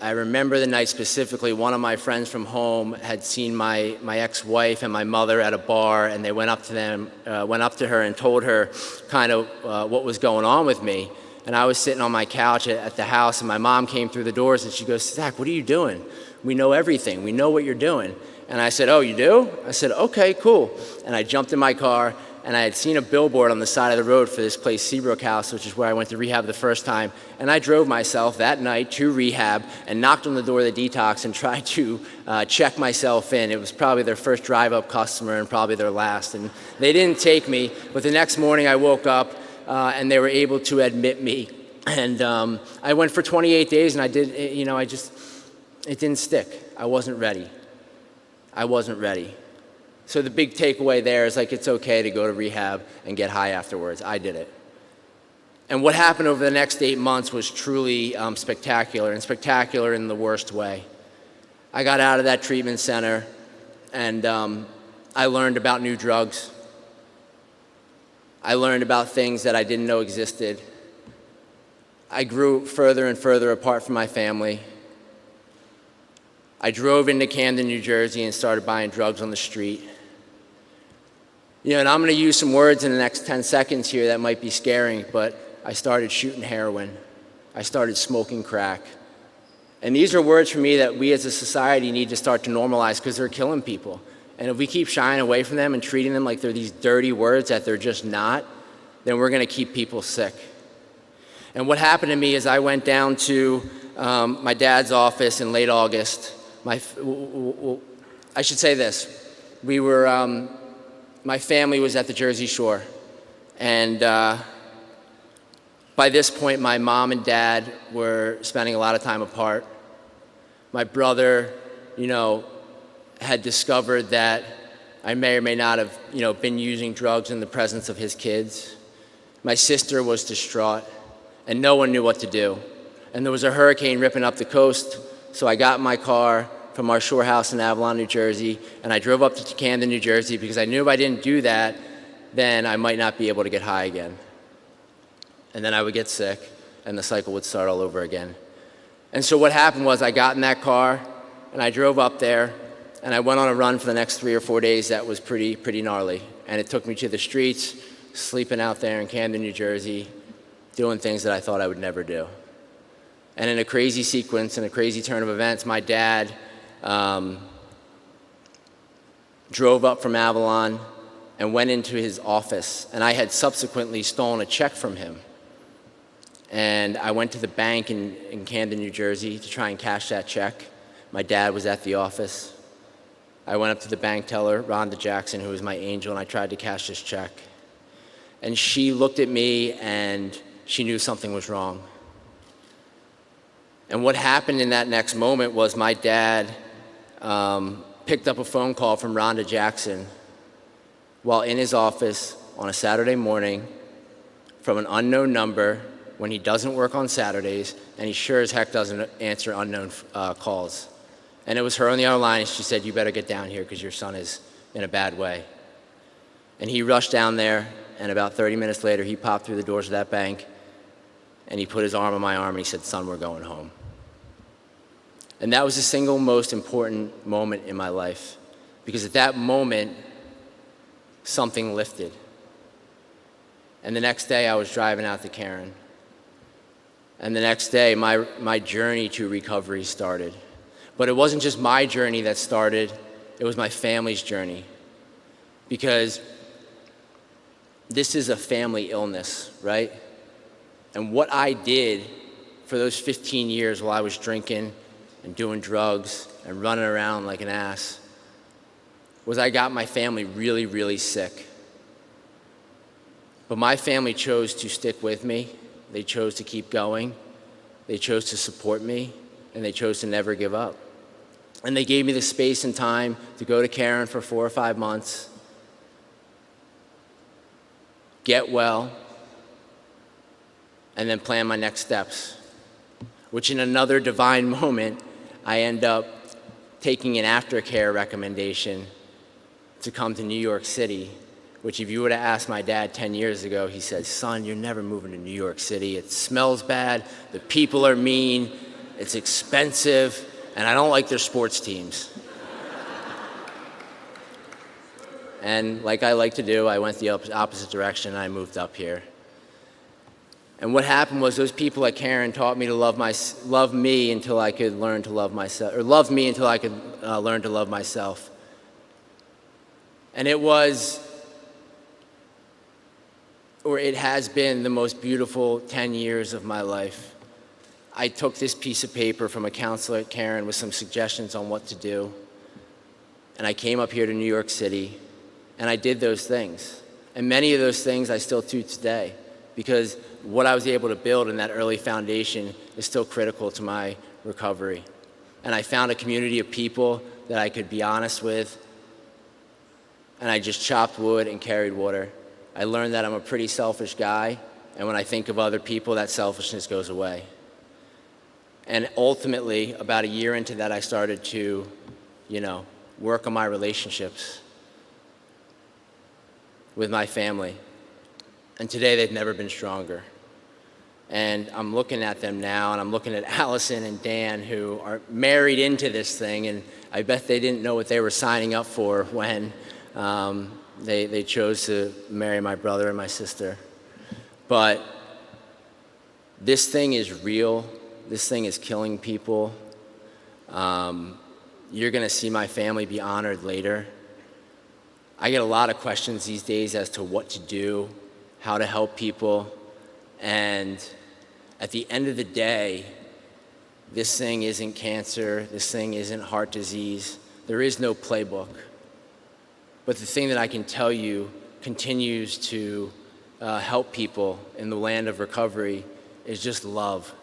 remember the night specifically. One of my friends from home had seen my ex-wife and my mother at a bar, and they went up to her and told her kind of what was going on with me. And I was sitting on my couch at the house, and my mom came through the doors, and she goes, "Zach, what are you doing? We know everything. We know what you're doing." And I said, "Oh, you do?" I said, "Okay, cool." And I jumped in my car, and I had seen a billboard on the side of the road for this place, Seabrook House, which is where I went to rehab the first time. And I drove myself that night to rehab and knocked on the door of the detox and tried to check myself in. It was probably their first drive-up customer and probably their last. And they didn't take me, but the next morning I woke up and they were able to admit me. And I went for 28 days, and I did, it didn't stick. I wasn't ready. I wasn't ready. So the big takeaway there is, like, it's okay to go to rehab and get high afterwards. I did it. And what happened over the next 8 months was truly spectacular, and spectacular in the worst way. I got out of that treatment center, and I learned about new drugs. I learned about things that I didn't know existed. I grew further and further apart from my family. I drove into Camden, New Jersey, and started buying drugs on the street. And I'm going to use some words in the next 10 seconds here that might be scaring, but I started shooting heroin. I started smoking crack. And these are words for me that we as a society need to start to normalize, because they're killing people. And if we keep shying away from them and treating them like they're these dirty words that they're just not, then we're going to keep people sick. And what happened to me is I went down to my dad's office in late August. I should say this. My family was at the Jersey Shore. And by this point, my mom and dad were spending a lot of time apart. My brother, had discovered that I may or may not have, been using drugs in the presence of his kids. My sister was distraught, and no one knew what to do. And there was a hurricane ripping up the coast, so I got in my car from our shore house in Avalon, New Jersey, and I drove up to Camden, New Jersey, because I knew if I didn't do that, then I might not be able to get high again. And then I would get sick, and the cycle would start all over again. And so what happened was I got in that car, and I drove up there, and I went on a run for the next 3 or 4 days that was pretty gnarly. And it took me to the streets, sleeping out there in Camden, New Jersey, doing things that I thought I would never do. And in a crazy sequence, in a crazy turn of events, my dad drove up from Avalon and went into his office, and I had subsequently stolen a check from him. And I went to the bank in Camden, New Jersey to try and cash that check. My dad was at the office. I went up to the bank teller, Rhonda Jackson, who was my angel, and I tried to cash this check. And she looked at me, and she knew something was wrong. And what happened in that next moment was my dad picked up a phone call from Rhonda Jackson while in his office on a Saturday morning from an unknown number, when he doesn't work on Saturdays, and he sure as heck doesn't answer unknown calls. And it was her on the other line, and she said, "You better get down here because your son is in a bad way." And he rushed down there, and about 30 minutes later, he popped through the doors of that bank, and he put his arm on my arm, and he said, "Son, we're going home." And that was the single most important moment in my life, because at that moment, something lifted. And the next day I was driving out to Caron. And the next day my journey to recovery started. But it wasn't just my journey that started, it was my family's journey. Because this is a family illness, right? And what I did for those 15 years while I was drinking and doing drugs and running around like an ass was I got my family really, really sick. But my family chose to stick with me. They chose to keep going. They chose to support me, and they chose to never give up. And they gave me the space and time to go to Caron for 4 or 5 months, get well, and then plan my next steps, which in another divine moment, I end up taking an aftercare recommendation to come to New York City, which if you would have asked my dad 10 years ago, he said, son, you're never moving to New York City. It smells bad, the people are mean, it's expensive, and I don't like their sports teams. And like I like to do, I went the opposite direction and I moved up here. And what happened was those people at Caron taught me to love me until I could learn to love myself, or love me until I could learn to love myself. And it was, or it has been, the most beautiful 10 years of my life. I took this piece of paper from a counselor at Caron with some suggestions on what to do. And I came up here to New York City, and I did those things. And many of those things I still do today, because what I was able to build in that early foundation is still critical to my recovery. And I found a community of people that I could be honest with, and I just chopped wood and carried water. I learned that I'm a pretty selfish guy, and when I think of other people, that selfishness goes away. And ultimately, about a year into that, I started to, work on my relationships with my family. And today, they've never been stronger. And I'm looking at them now, and I'm looking at Allison and Dan, who are married into this thing, and I bet they didn't know what they were signing up for when they chose to marry my brother and my sister. But this thing is real. This thing is killing people. You're going to see my family be honored later. I get a lot of questions these days as to what to do, how to help people. And at the end of the day, this thing isn't cancer. This thing isn't heart disease. There is no playbook. But the thing that I can tell you continues to help people in the land of recovery is just love.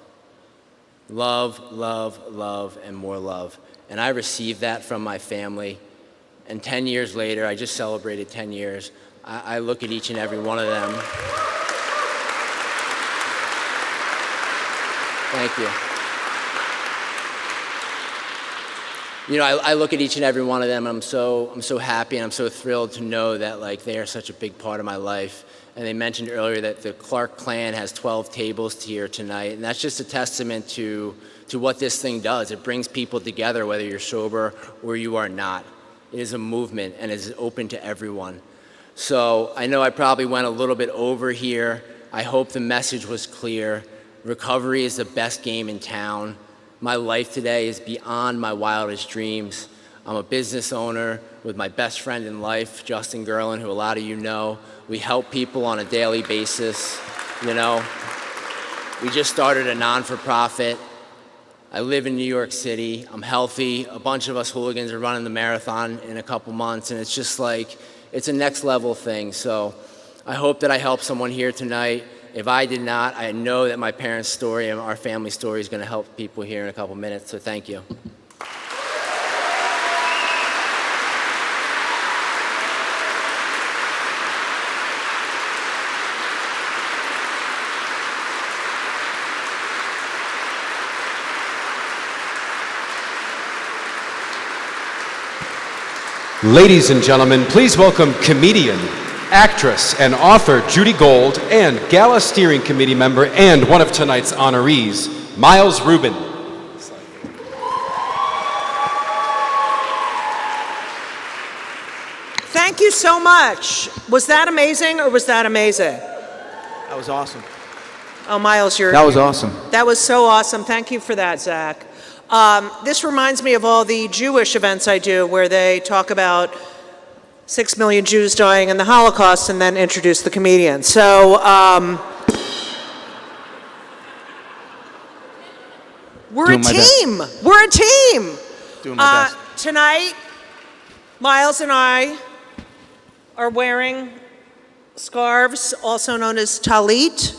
Love, love, love, and more love. And I received that from my family. And 10 years later, I just celebrated 10 years. I look at each and every one of them. Thank you. I look at each and every one of them, and I'm so happy and I'm so thrilled to know that they are such a big part of my life. And they mentioned earlier that the Clark clan has 12 tables here tonight, and that's just a testament to what this thing does. It brings people together, whether you're sober or you are not. It is a movement, and it is open to everyone. So I know I probably went a little bit over here. I hope the message was clear. Recovery is the best game in town. My life today is beyond my wildest dreams. I'm a business owner with my best friend in life, Justin Gerlin, who a lot of you know. We help people on a daily basis, We just started a non-for-profit. I live in New York City. I'm healthy. A bunch of us hooligans are running the marathon in a couple months, and it's just it's a next level thing. So I hope that I helped someone here tonight. If I did not, I know that my parents' story and our family story is going to help people here in a couple minutes, so thank you. Ladies and gentlemen, please welcome comedian, actress, and author Judy Gold, and Gala Steering Committee member and one of tonight's honorees, Miles Rubin. Thank you so much. Was that amazing or was that amazing? That was awesome. Oh, Miles, That was awesome. That was so awesome. Thank you for that, Zach. This reminds me of all the Jewish events I do where they talk about 6 million Jews dying in the Holocaust and then introduce the comedian. So we're a team. We're a team. Doing my best. Tonight, Miles and I are wearing scarves, also known as talit,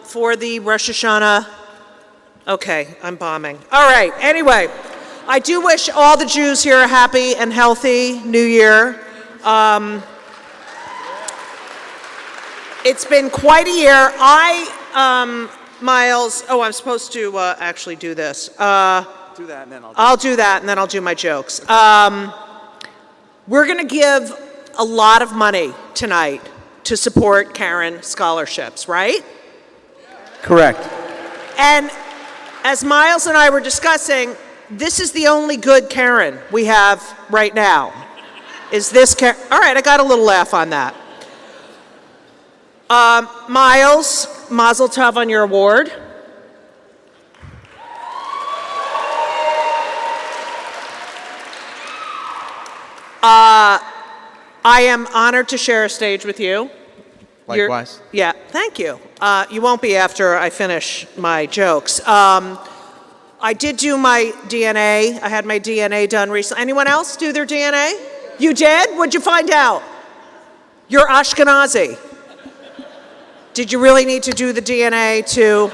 for the Rosh Hashanah. Okay, I'm bombing. All right, anyway, I do wish all the Jews here a happy and healthy New Year. It's been quite a year. Miles, I'm supposed to actually do this. Do that and then I'll do that and then I'll do my jokes. We're going to give a lot of money tonight to support Caron scholarships, right? Correct. And as Miles and I were discussing, this is the only good Caron we have right now. Is this Caron? All right, I got a little laugh on that. Miles, mazel tov on your award. I am honored to share a stage with you. Likewise. Yeah, thank you. You won't be after I finish my jokes. I did do my DNA. I had my DNA done recently. Anyone else do their DNA? You did? What'd you find out? You're Ashkenazi. Did you really need to do the DNA to...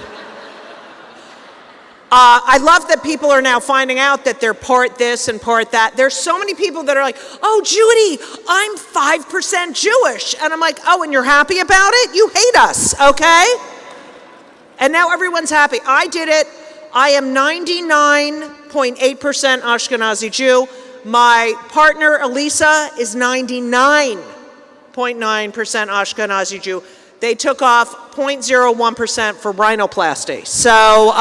I love that people are now finding out that they're part this and part that. There's so many people that are like, oh, Judy, I'm 5% Jewish. And I'm like, oh, and you're happy about it? You hate us, okay? And now everyone's happy. I did it. I am 99.8% Ashkenazi Jew. My partner, Elisa, is 99.9% Ashkenazi Jew. They took off 0.01% for rhinoplasty. So,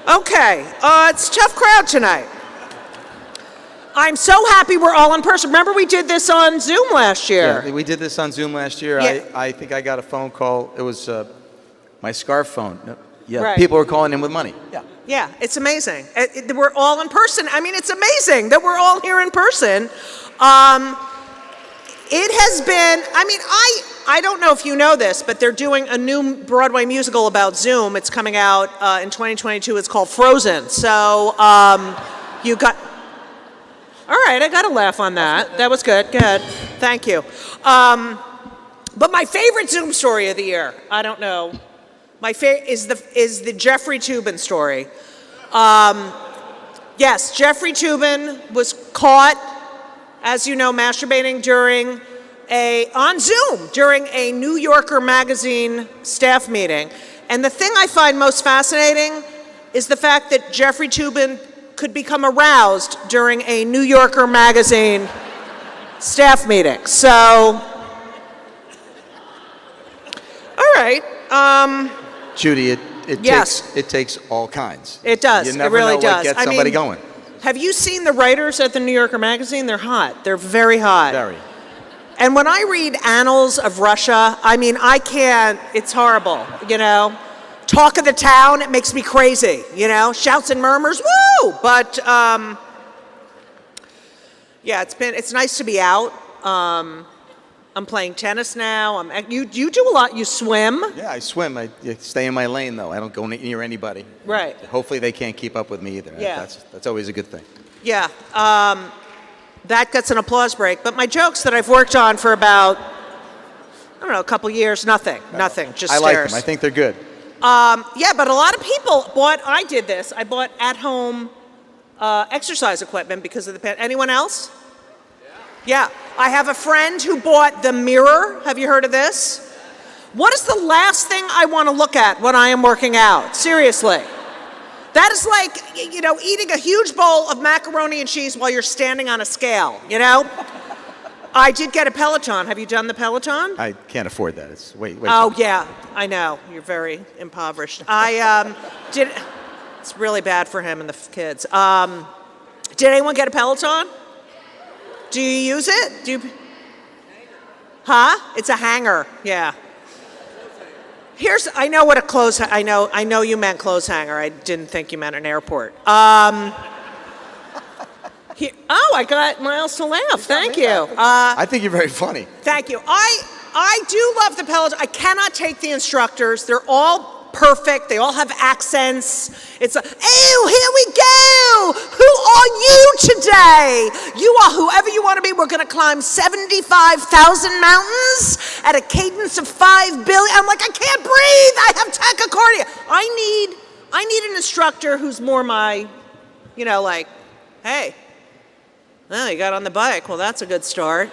okay, it's a tough crowd tonight. I'm so happy we're all in person. Remember we did this on Zoom last year? Yeah, we did this on Zoom last year. Yeah. I think I got a phone call. It was my scarf phone. No, yeah, Right. people were calling in with money. Yeah. Yeah, it's amazing. We're all in person. I mean, it's amazing that we're all here in person. It has been, I don't know if you know this, but they're doing a new Broadway musical about Zoom. It's coming out in 2022. It's called Frozen. So you got, all right, I got to laugh on that. That was good. Good. Thank you. But my favorite Zoom story of the year, I don't know, my favorite is the Jeffrey Toobin story. Yes, Jeffrey Toobin was caught, as you know, masturbating on Zoom during a New Yorker magazine staff meeting. And the thing I find most fascinating is the fact that Jeffrey Toobin could become aroused during a New Yorker magazine staff meeting. So, all right. Judy, it Yes. takes all kinds. It does. You It never really know does. what gets I somebody mean, going. Have you seen the writers at the New Yorker magazine? They're hot. They're very hot. Very. And when I read Annals of Russia, I can't, it's horrible, you know? Talk of the town, it makes me crazy, you know? Shouts and murmurs, woo! But, yeah, it's nice to be out. I'm playing tennis now. You do a lot, you swim. Yeah, I swim. I stay in my lane, though. I don't go near anybody. Right. Hopefully they can't keep up with me either. Yeah. That's always a good thing. Yeah, that gets an applause break. But my jokes that I've worked on for about, a couple years, nothing, just I stares. like them. I think they're good. Yeah, but a lot of people I bought at-home exercise equipment because of the pandemic. Anyone else? Yeah. I have a friend who bought the mirror. Have you heard of this? What is the last thing I want to look at when I am working out? Seriously. That is like, eating a huge bowl of macaroni and cheese while you're standing on a scale, you know? I did get a Peloton. Have you done the Peloton? I can't afford that. It's way. Oh, yeah, I know. You're very impoverished. I did. It's really bad for him and the kids. Did anyone get a Peloton? Do you use it? Huh? It's a hanger, yeah. I know what a clothes, I know you meant clothes hanger. I didn't think you meant an airport. I got Miles to laugh, thank you. I think you're very funny. Thank you. I do love the Peloton. I cannot take the instructors. They're all perfect. They all have accents. It's here we go. Who are you today? You are whoever you want to be. We're going to climb 75,000 mountains at a cadence of 5 billion. I'm like, I can't breathe. I have tachycardia. I need an instructor who's more my, like, hey, well, you got on the bike. Well, that's a good start.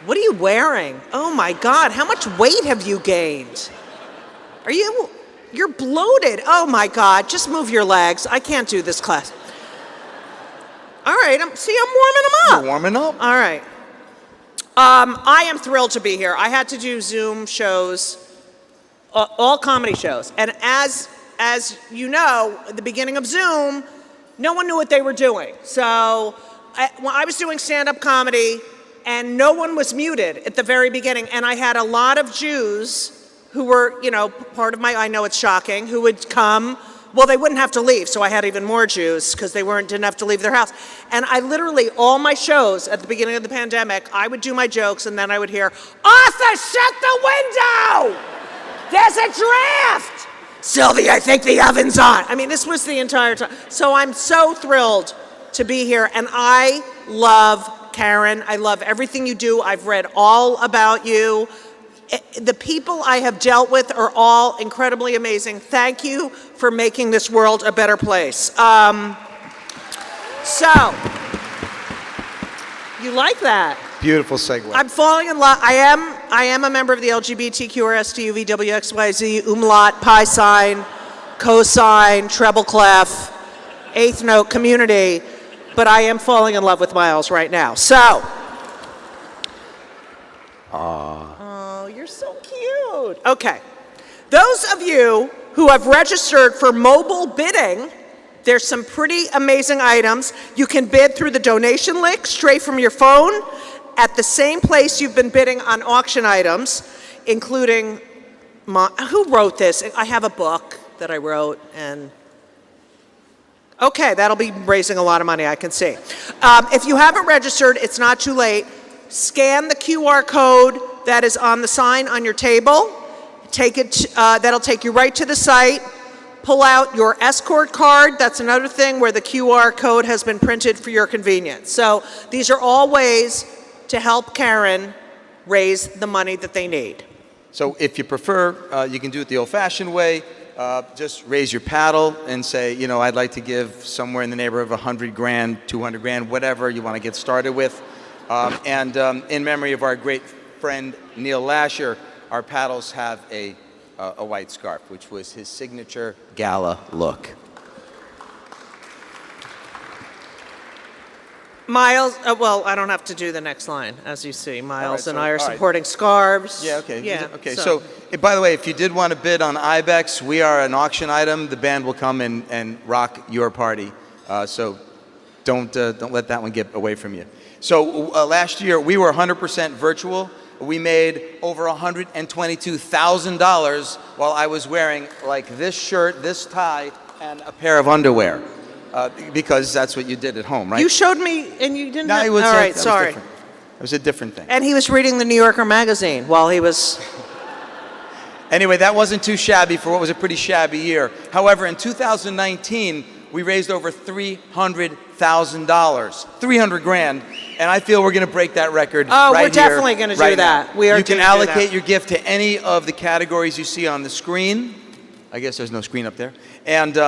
What are you wearing? Oh my God, how much weight have you gained? You're bloated. Oh my God, just move your legs. I can't do this class. All right, I'm warming them up. You're warming up? All right. I am thrilled to be here. I had to do Zoom shows, all comedy shows. And as you know, at the beginning of Zoom, no one knew what they were doing. So when I was doing stand-up comedy, and no one was muted at the very beginning. And I had a lot of Jews who were, part of I know it's shocking, who would come. Well, they wouldn't have to leave, so I had even more Jews because they didn't have to leave their house. And I literally, all my shows at the beginning of the pandemic, I would do my jokes and then I would hear, Arthur, shut the window! There's a draft! Sylvia, I think the oven's on. I mean, this was the entire time. So I'm so thrilled to be here, and I love Caron. I love everything you do. I've read all about you. The people I have dealt with are all incredibly amazing. Thank you for making this world a better place. So, you like that? Beautiful segue. I'm falling in love. I am a member of the LGBTQRSTUVWXYZ umlaut, pi sign, cosine, treble clef, eighth note community. But I am falling in love with Miles right now. So. Oh, you're so cute. Okay. Those of you who have registered for mobile bidding, there's some pretty amazing items. You can bid through the donation link straight from your phone at the same place you've been bidding on auction items, including who wrote this? I have a book that I wrote, and okay, that'll be raising a lot of money, I can see. If you haven't registered, it's not too late. Scan the QR code that is on the sign on your table. That'll take you right to the site. Pull out your escort card. That's another thing where the QR code has been printed for your convenience. So these are all ways to help Caron raise the money that they need. So if you prefer, you can do it the old-fashioned way. Just raise your paddle and say, I'd like to give somewhere in the neighborhood of 100 grand, 200 grand, whatever you want to get started with. And in memory of our great friend Neil Lasher, our paddles have a white scarf, which was his signature gala look. Miles, well, I don't have to do the next line, as you see. Miles and I are supporting scarves. Yeah, okay. Yeah, okay. So, by the way, if you did want to bid on Ibex, we are an auction item. The band will come and rock your party. So don't let that one get away from you. So last year, we were 100% virtual. We made over $122,000 while I was wearing like this shirt, this tie, and a pair of underwear. Because that's what you did at home, right? You showed me, and you didn't. No, it was, all right, that sorry. It was a different thing. And he was reading the New Yorker magazine while he was. Anyway, that wasn't too shabby for what was a pretty shabby year. However, in 2019, we raised over $300,000, 300 grand, and I feel we're going to break that record. Oh, right we're definitely going to do that. We are. You can allocate your gift to any of the categories you see on the screen. I guess there's no screen up there, and.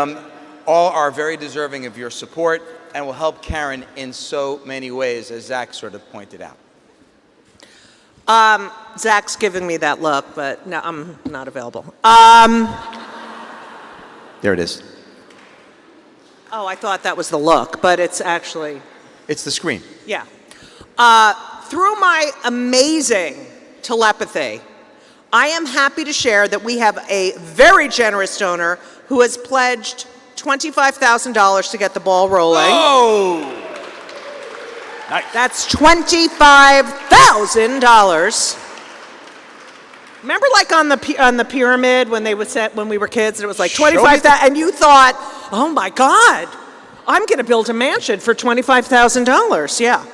All are very deserving of your support and will help Caron in so many ways, as Zach sort of pointed out. Zach's giving me that look, but no, I'm not available. There it is. Oh, I thought that was the look, but it's actually... It's the screen. Yeah. Through my amazing telepathy, I am happy to share that we have a very generous donor who has pledged $25,000 to get the ball rolling. Oh! That's $25,000. Remember, like on the pyramid when they would set when we were kids, and it was like 25,000, and you thought, "Oh my God, I'm going to build a mansion for $25,000." Yeah.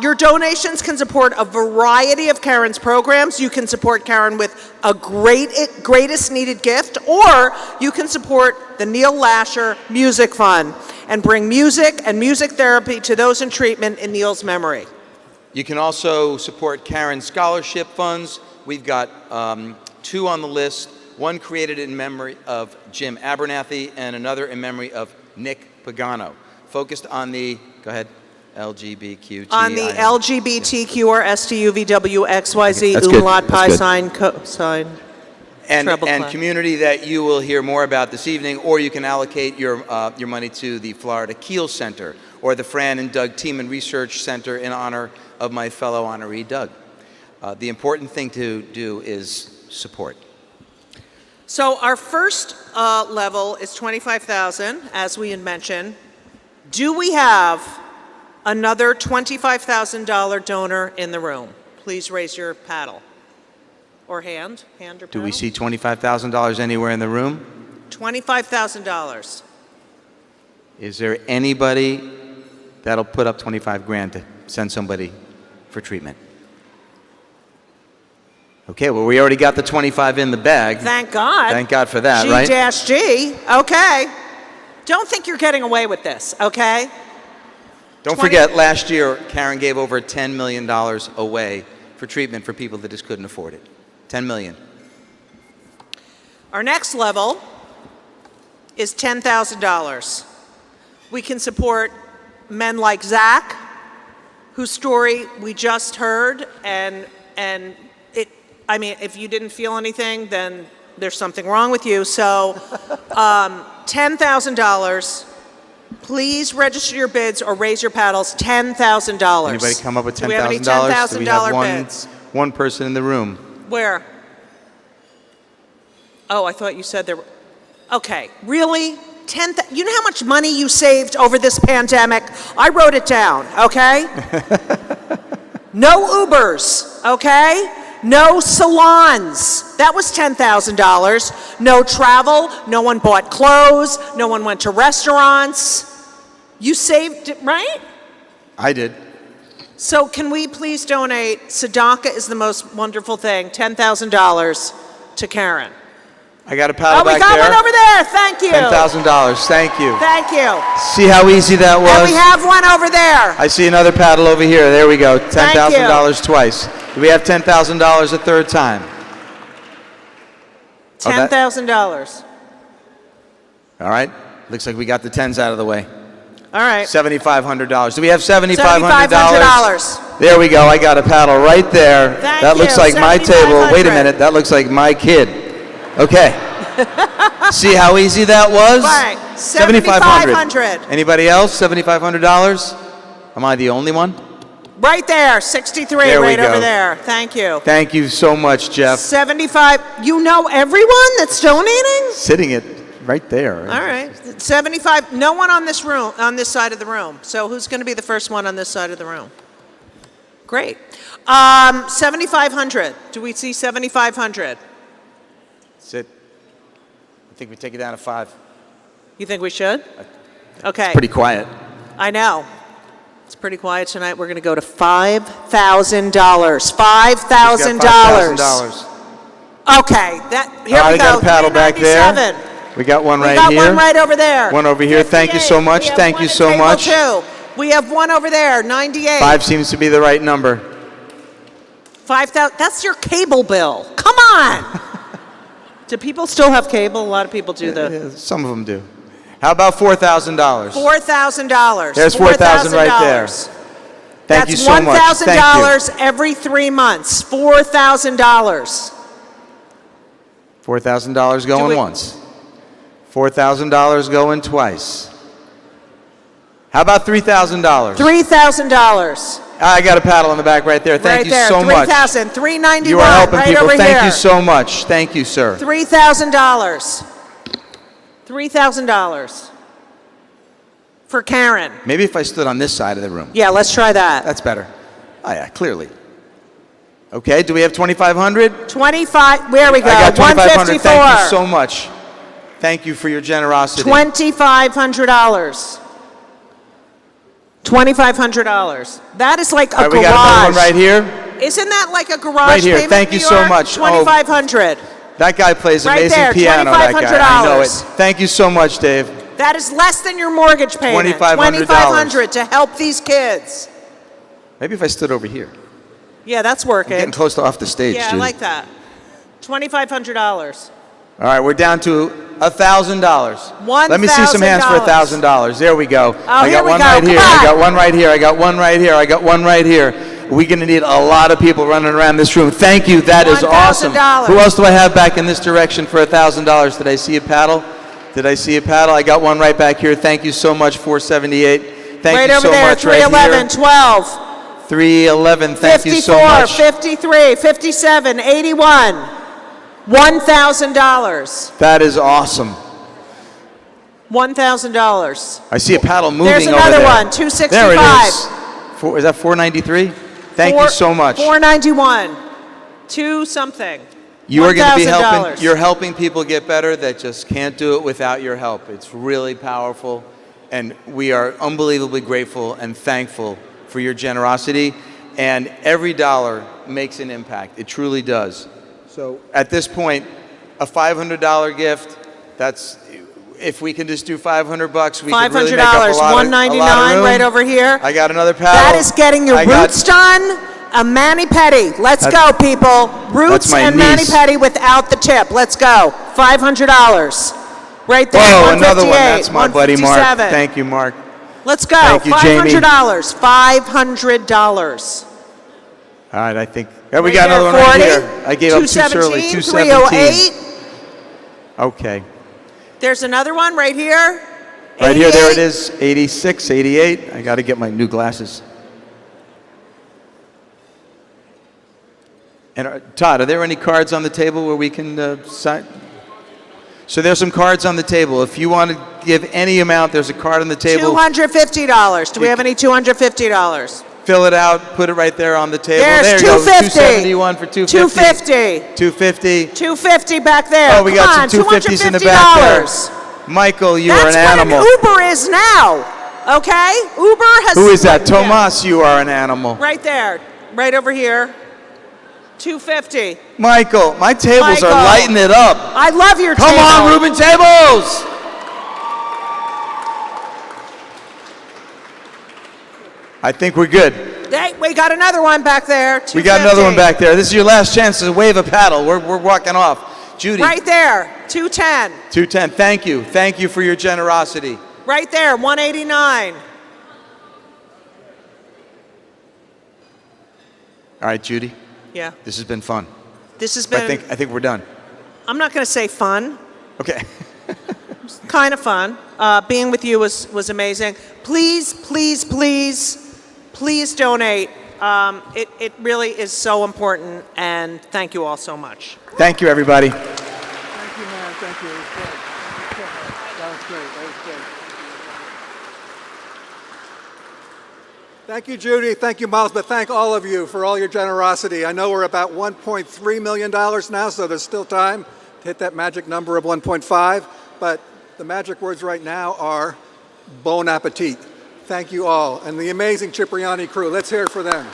Your donations can support a variety of Caron's programs. You can support Caron with a greatest needed gift, or you can support the Neil Lasher Music Fund and bring music and music therapy to those in treatment in Neil's memory. You can also support Caron's scholarship funds. We've got 2 on the list, one created in memory of Jim Abernathy and another in memory of Nick Pagano, focused on the, go ahead, LGBTQ. On the LGBTQ or STUVWXYZ That's umlaut good. pi That's sign sign. And treble clef. community that you will hear more about this evening, or you can allocate your money to the Florida Keel Center or the Fran and Doug Tiemann Research Center in honor of my fellow honoree, Doug. The important thing to do is support. So our first level is $25,000, as we had mentioned. Do we have another $25,000 donor in the room? Please raise your paddle. Or hand or paddle. Do we see $25,000 anywhere in the room? $25,000. Is there anybody that'll put up 25 grand to send somebody for treatment? Okay, well, we already got the 25 in the bag. Thank God. Thank God for that, right? G-G. Okay. Don't think you're getting away with this, okay? Don't forget, last year, Caron gave over $10 million away for treatment for people that just couldn't afford it. $10 million. Our next level is $10,000. We can support men like Zach, whose story we just heard, and I mean, if you didn't feel anything, then there's something wrong with you. So, $10,000. Please register your bids or raise your paddles. $10,000. Anybody come up with $10,000? Do we have any $10,000 we have bids? one person in the room. Where? Oh, I thought you said there were. Okay, really? You know how much money you saved over this pandemic? I wrote it down, okay? No Ubers, okay? No salons. That was $10,000. No travel. No one bought clothes. No one went to restaurants. You saved it, right? I did. So can we please donate? Tzedakah is the most wonderful thing. $10,000 to Caron. I got a paddle back there. Oh, we got one over there. Thank you. $10,000. Thank you. Thank you. See how easy that was? And we have one over there. I see another paddle over here. There we go. $10,000 twice. Do we have $10,000 a third time? $10,000. All right. Looks like we got the tens out of the way. All right. $7,500. Do we have $7,500? $7,500. There we go. I got a paddle right there. Thank that looks you. like my table. Wait a minute. That looks like my kid. Okay. See how easy that was? Right. $7,500. Anybody else? $7,500? Am I the only one? Right there. 63 right over there. Thank you. Thank you so much, Jeff. 75. You know everyone that's donating? Sitting it right there. All right. 75. No one on this room, on this side of the room. So who's going to be the first one on this side of the room? Great. 7,500. Do we see 7,500? Sit. I think we take it down to 5. You think we should? Okay. Pretty quiet. I know. It's pretty quiet tonight. We're going to go to $5,000. $5,000. Okay. Here we go. We got a paddle back there. We got one right here. We got one right over there. One over here. Thank you so much. Thank you so much. We have one over there. 98. 5 seems to be the right number. 5,000. That's your cable bill. Come on. Do people still have cable? A lot of people do, though. Yeah, some of them do. How about $4,000? $4,000. There's $4,000 right there. Thank you so much. That's $1,000 every 3 months. $4,000. $4,000 going once. $4,000 going twice. How about $3,000? $3,000. I got a paddle in the back right there. Thank you so much. 3,000. 391. You are helping right people. over Thank here. you so much. Thank you, sir. $3,000. $3,000. for Caron. Maybe if I stood on this side of the room. Yeah, let's try that. That's better. Oh, yeah, clearly. Okay, do we have 2,500? 25, there we go, I got 2,500. 154. Thank you so much. Thank you for your generosity. $2,500. $2,500. That is like a All right, garage. we got another one right here. Isn't that like a garage Right here. payment Thank in you New so York? much. Oh, 2,500. That guy plays Right amazing there, piano. That guy. I know it. $2,500. Thank you so much, Dave. That is less than your mortgage payment. $2,500. $2,500 to help these kids. Maybe if I stood over here. Yeah, that's I'm working. getting close to off the stage, Yeah, I Judy. like that. $2,500. All right, we're down to $1,000. Let me see some hands for $1,000. There we go. I here got we one go. right Come here. on. I got one right here. I got one right here. I got one right here. We're going to need a lot of people running around this room. Thank you. That is awesome. $1,000. Who else do I have back in this direction for $1,000? Did I see a paddle? Did I see a paddle? I got one right back here. Thank you so much, 478. Thank Right you over so there, much. 311, right 12. here. 311. Thank you so 54, much. 53, 57, 81. $1,000. That is awesome. $1,000. I see a paddle moving There's over another there. one, 265. There it is. Is that 493? Thank you so much. 491. 2 something. You are going to be helping. $1,000. You're helping people get better that just can't do it without your help. It's really powerful, and we are unbelievably grateful and thankful for your generosity. And every dollar makes an impact. It truly does. So at this point, a $500 gift. That's if we can just do $500, we can really make up a lot of $199 room. right over here. I got another paddle. That is getting your roots done. A mani-pedi. Let's go, people. Roots my and niece. mani-pedi without the tip. Let's go. $500. Right there. Whoa, 158, another one. That's my buddy Mark. 157. Thank you, Mark. Let's go. Thank you, Jamie. $500. $500. All right, I think. Yeah, we Right got there, another one 40, right here. I gave up too early. 217, 217. Okay. There's another one right here. Right here, there it 88. is. 86, 88. I got to get my new glasses. And Todd, are there any cards on the table where we can sign? So there's some cards on the table. If you want to give any amount, there's a card on the table. $250. Do we have any $250? Fill it out. Put it right there on the table. There's there you go. 250. 271 for 250. 250. 250. 250 back there. Oh, we got Come some on, 250s in the back there. $250. Michael, you are an That's animal. what an Uber is now. Okay? Uber has. Who is that? Yeah. Tomas, you are an animal. Right there. Right over here. 250. Michael, my tables Michael. are lighting it up. I love your Come table. on, Reuben tables! I think we're good. Hey, we got another one back there. We got another 250. one back there. This is your last chance to wave a paddle. We're walking off. Judy. Right there. 210. 210. Thank you. Thank you for your generosity. Right there. 189. All right, Judy. Yeah. This has been fun. This has been. I think we're done. I'm not going to say fun. Okay. Kind of fun. Being with you was amazing. Please, please, please, please donate. It really is so important, and thank you all so much. Thank you, everybody. Thank you, man. Thank you. It was great. That was great. That was great. Thank you, Judy. Thank you, Miles. But thank all of you for all your generosity. I know we're about $1.3 million now, so there's still time to hit that magic number of 1.5. But the magic words right now are bon appetit. Thank you all. And the amazing Cipriani crew. Let's hear it for them.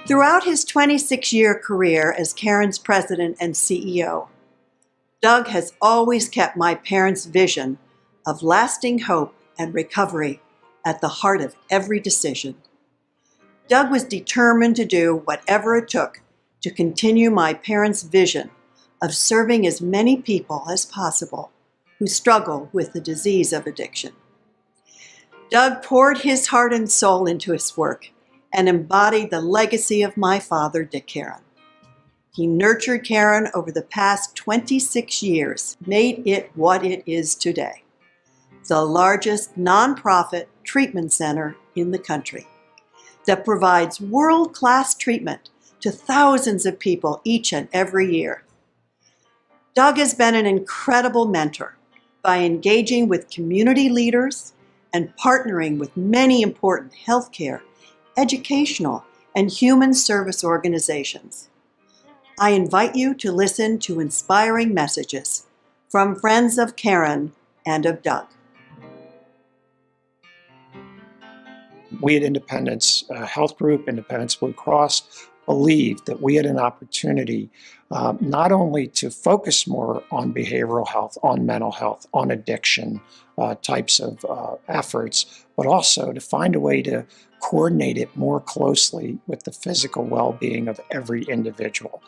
Throughout his 26-year career as Caron's president and CEO, Doug has always kept my parents' vision of lasting hope and recovery at the heart of every decision. Doug was determined to do whatever it took to continue my parents' vision of serving as many people as possible who struggle with the disease of addiction. Doug poured his heart and soul into his work and embodied the legacy of my father, Dick Caron. He nurtured Caron over the past 26 years, made it what it is today, the largest nonprofit treatment center in the country that provides world-class treatment to thousands of people each and every year. Doug has been an incredible mentor by engaging with community leaders and partnering with many important healthcare, educational, and human service organizations. I invite you to listen to inspiring messages from friends of Caron and of Doug. We at Independence Health Group, Independence Blue Cross, believed that we had an opportunity not only to focus more on behavioral health, on mental health, on addiction types of efforts, but also to find a way to coordinate it more closely with the physical well-being of every individual.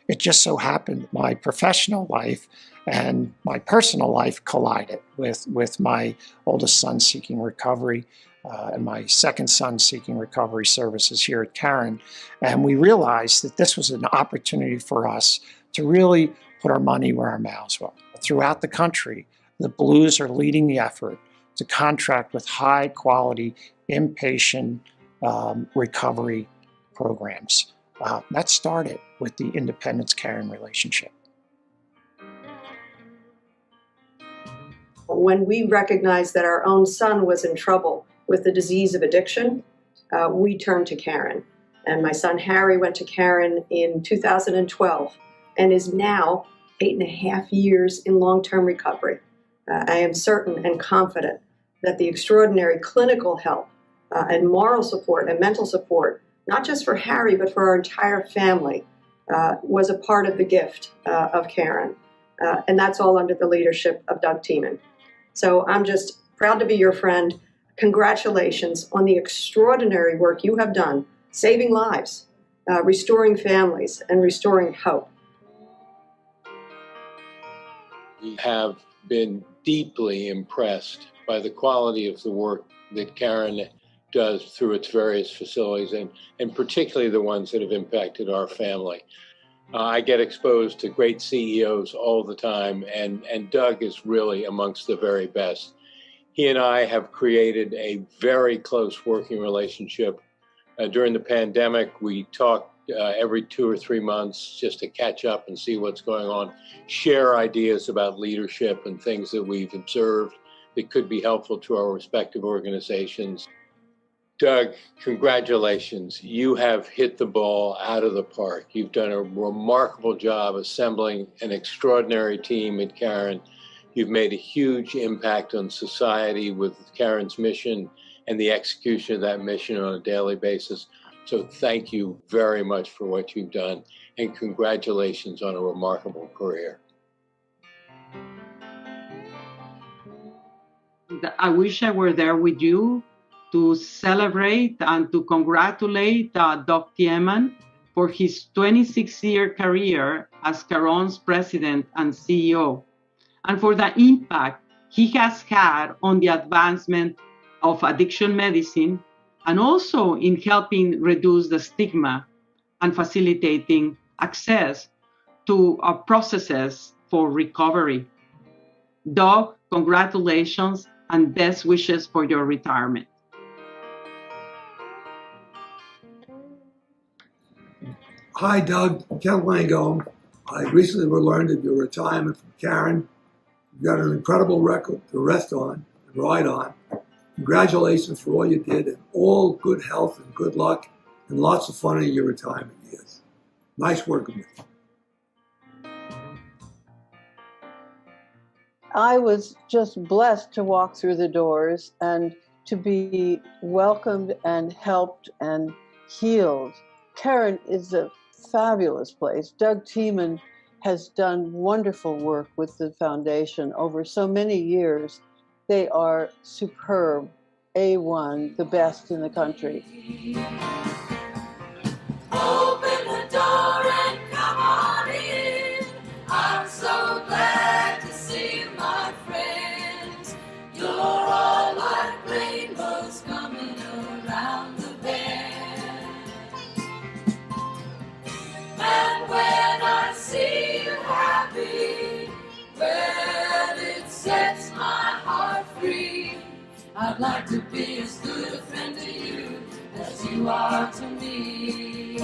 It just so happened my professional life and my personal life collided with my oldest son seeking recovery and my second son seeking recovery services here at Caron. And we realized that this was an opportunity for us to really put our money where our mouths were. Throughout the country, the Blues are leading the effort to contract with high quality inpatient recovery programs. That started with the Independence-Caron relationship. When we recognized that our own son was in trouble with the disease of addiction, we turned to Caron. And my son Harry went to Caron in 2012 and is now 8.5 years in long-term recovery. I am certain and confident that the extraordinary clinical help and moral support and mental support, not just for Harry, but for our entire family, was a part of the gift of Caron. And that's all under the leadership of Doug Tiemann. So I'm just proud to be your friend. Congratulations on the extraordinary work you have done, saving lives, restoring families, and restoring hope. We have been deeply impressed by the quality of the work that Caron does through its various facilities, and particularly the ones that have impacted our family. I get exposed to great CEOs all the time, and Doug is really amongst the very best. He and I have created a very close working relationship. During the pandemic, we talked every 2 or 3 months just to catch up and see what's going on, share ideas about leadership and things that we've observed that could be helpful to our respective organizations. Doug, congratulations. You have hit the ball out of the park. You've done a remarkable job assembling an extraordinary team at Caron. You've made a huge impact on society with Caron's mission and the execution of that mission on a daily basis. So thank you very much for what you've done, and congratulations on a remarkable career. I wish I were there with you to celebrate and to congratulate Doug Tiemann for his 26-year career as Caron's president and CEO, and for the impact he has had on the advancement of addiction medicine, and also in helping reduce the stigma and facilitating access to processes for recovery. Doug, congratulations and best wishes for your retirement. Hi, Doug. Ken Langone. I recently learned of your retirement from Caron. You've got an incredible record to rest on and ride on. Congratulations for all you did, and all good health and good luck, and lots of fun in your retirement years. Nice working with you. I was just blessed to walk through the doors and to be welcomed and helped and healed. Caron is a fabulous place. Doug Tiemann has done wonderful work with the foundation over so many years. They are superb, A1, the best in the country. Open the door and come on in. I'd like to be as good a friend to you as you are to me.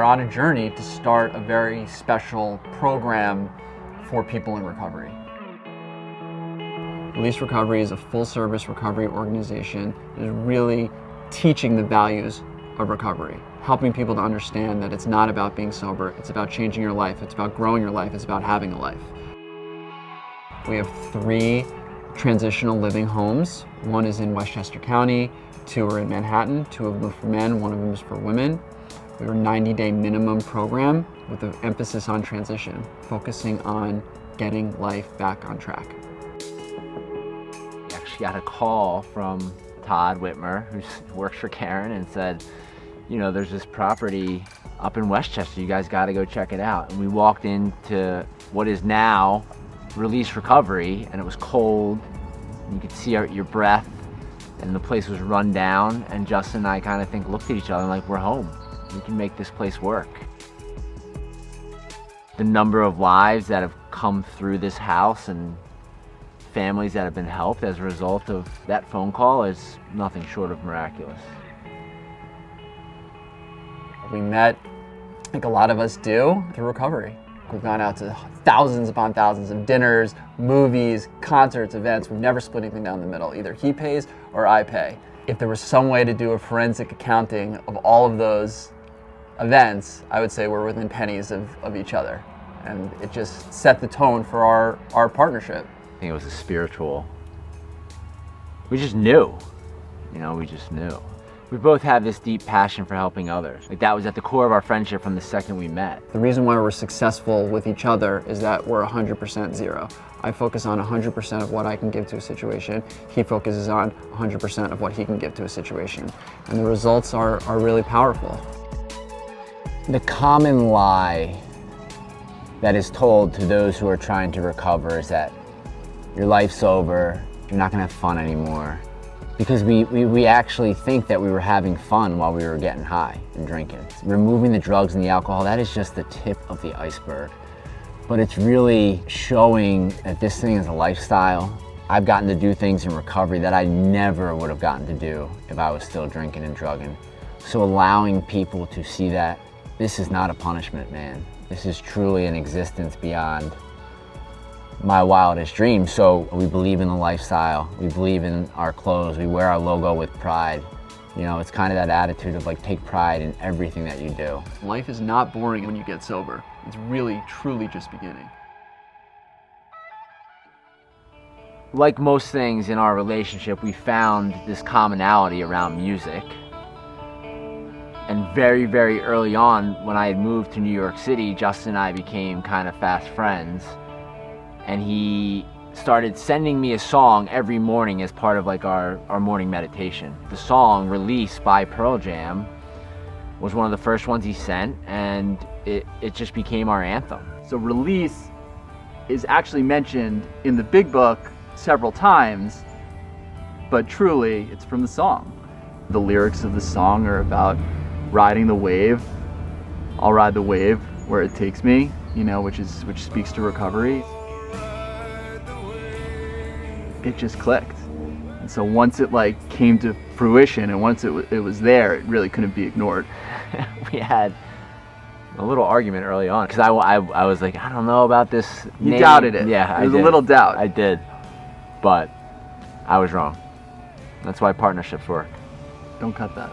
on a journey to start a very special program for people in recovery. Release Recovery is a full-service recovery organization that is really teaching the values of recovery, helping people to understand that it's not about being sober, it's about changing your life, it's about growing your life, it's about having a life. We have 3 transitional living homes. One is in Westchester County, 2 are in Manhattan, 2 of them are for men, 1 of them is for women. We have a 90-day minimum program with an emphasis on transition, focusing on getting life back on track. We actually got a call from Todd Whitmer, who works for Caron, and said, you know, there's this property up in Westchester, you guys gotta go check it out. And we walked into what is now Release Recovery, and it was cold. You could see your breath, and the place was run down, and Justin and I kind of looked at each other and like, we're home. We can make this place work. The number of lives that have come through this house and families that have been helped as a result of that phone call is nothing short of miraculous. We met, like a lot of us do, through recovery. We've gone out to thousands upon thousands of dinners, movies, concerts, events. We've never split anything down the middle. Either he pays or I pay. If there was some way to do a forensic accounting of all of those events, I would say we're within pennies of each other. And it just set the tone for our partnership. I think it was a spiritual, we just knew, you know, we just knew. We both have this deep passion for helping others. Like that was at the core of our friendship from the second we met. The reason why we're successful with each other is that we're 100% zero. I focus on 100% of what I can give to a situation. He focuses on 100% of what he can give to a situation. And the results are really powerful. The common lie that is told to those who are trying to recover is that your life's over, you're not gonna have fun anymore. Because we actually think that we were having fun while we were getting high and drinking. Removing the drugs and the alcohol, that is just the tip of the iceberg. But it's really showing that this thing is a lifestyle. I've gotten to do things in recovery that I never would have gotten to do if I was still drinking and drugging. So allowing people to see that this is not a punishment, man. This is truly an existence beyond my wildest dreams. So we believe in the lifestyle, we believe in our clothes, we wear our logo with pride. You know, it's kind of that attitude of like, take pride in everything that you do. Life is not boring when you get sober. It's really, truly just beginning. Like most things in our relationship, we found this commonality around music. And very, very early on, when I had moved to New York City, Justin and I became kind of fast friends. And he started sending me a song every morning as part of like our morning meditation. The song, Release by Pearl Jam, was one of the first ones he sent, and it just became our anthem. So Release is actually mentioned in the big book several times, but truly it's from the song. The lyrics of the song are about riding the wave. I'll ride the wave where it takes me, you know, which speaks to recovery. It just clicked. And so once it like came to fruition and once it was there, it really couldn't be ignored. We had a little argument early on because I was like, I don't know about this You name. doubted it. Yeah, There was a little doubt. I did, but I was wrong. That's why partnerships work. Don't cut that.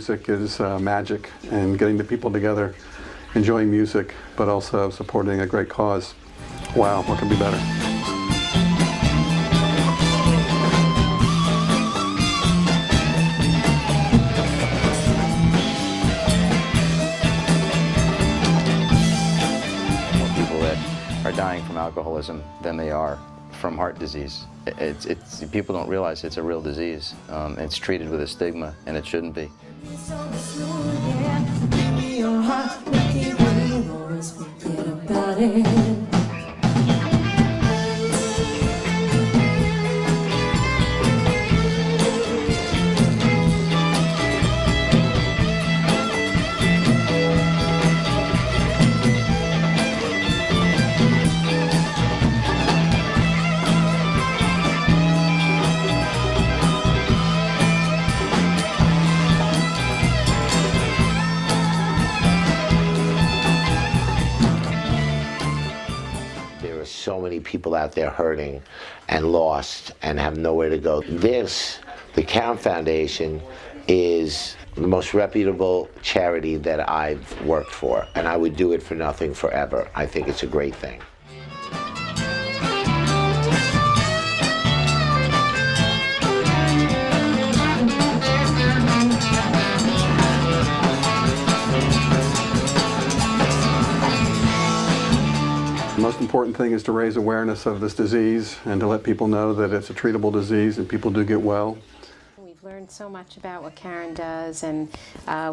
music is magic, and getting the people together, enjoying music, but also supporting a great cause. Wow, what could be better? People that are dying from alcoholism than they are from heart disease. People don't realize it's a real disease. It's treated with a stigma, and it shouldn't be. So many people out there hurting and lost and have nowhere to go. The Caron Foundation, is the most reputable charity that I've worked for, and I would do it for nothing forever. I think it's a great thing. The most important thing is to raise awareness of this disease and to let people know that it's a treatable disease and people do get well. We've learned so much about what Caron does, and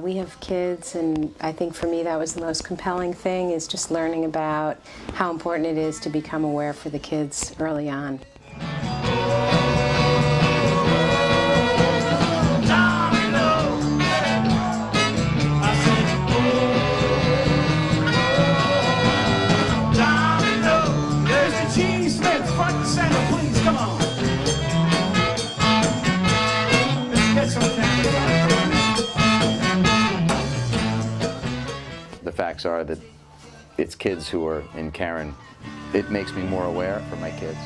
we have kids, and I think for me that was the most compelling thing, is just learning about how important it is to become aware for the kids early on. The facts are that it's kids who are in Caron. It makes me more aware for my kids.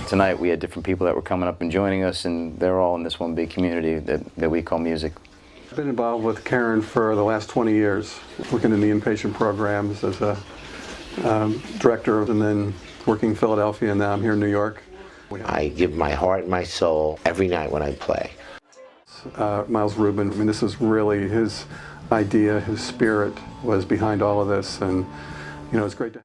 Tonight we had different people that were coming up and joining us, and they're all in this one big community that we call music. I've been involved with Caron for the last 20 years, working in the inpatient programs as a director, and then working in Philadelphia, and now I'm here in New York. I give my heart and my soul every night when I play. Miles Rubin, I mean, this is really his idea, his spirit was behind all of this, and you know, it's great to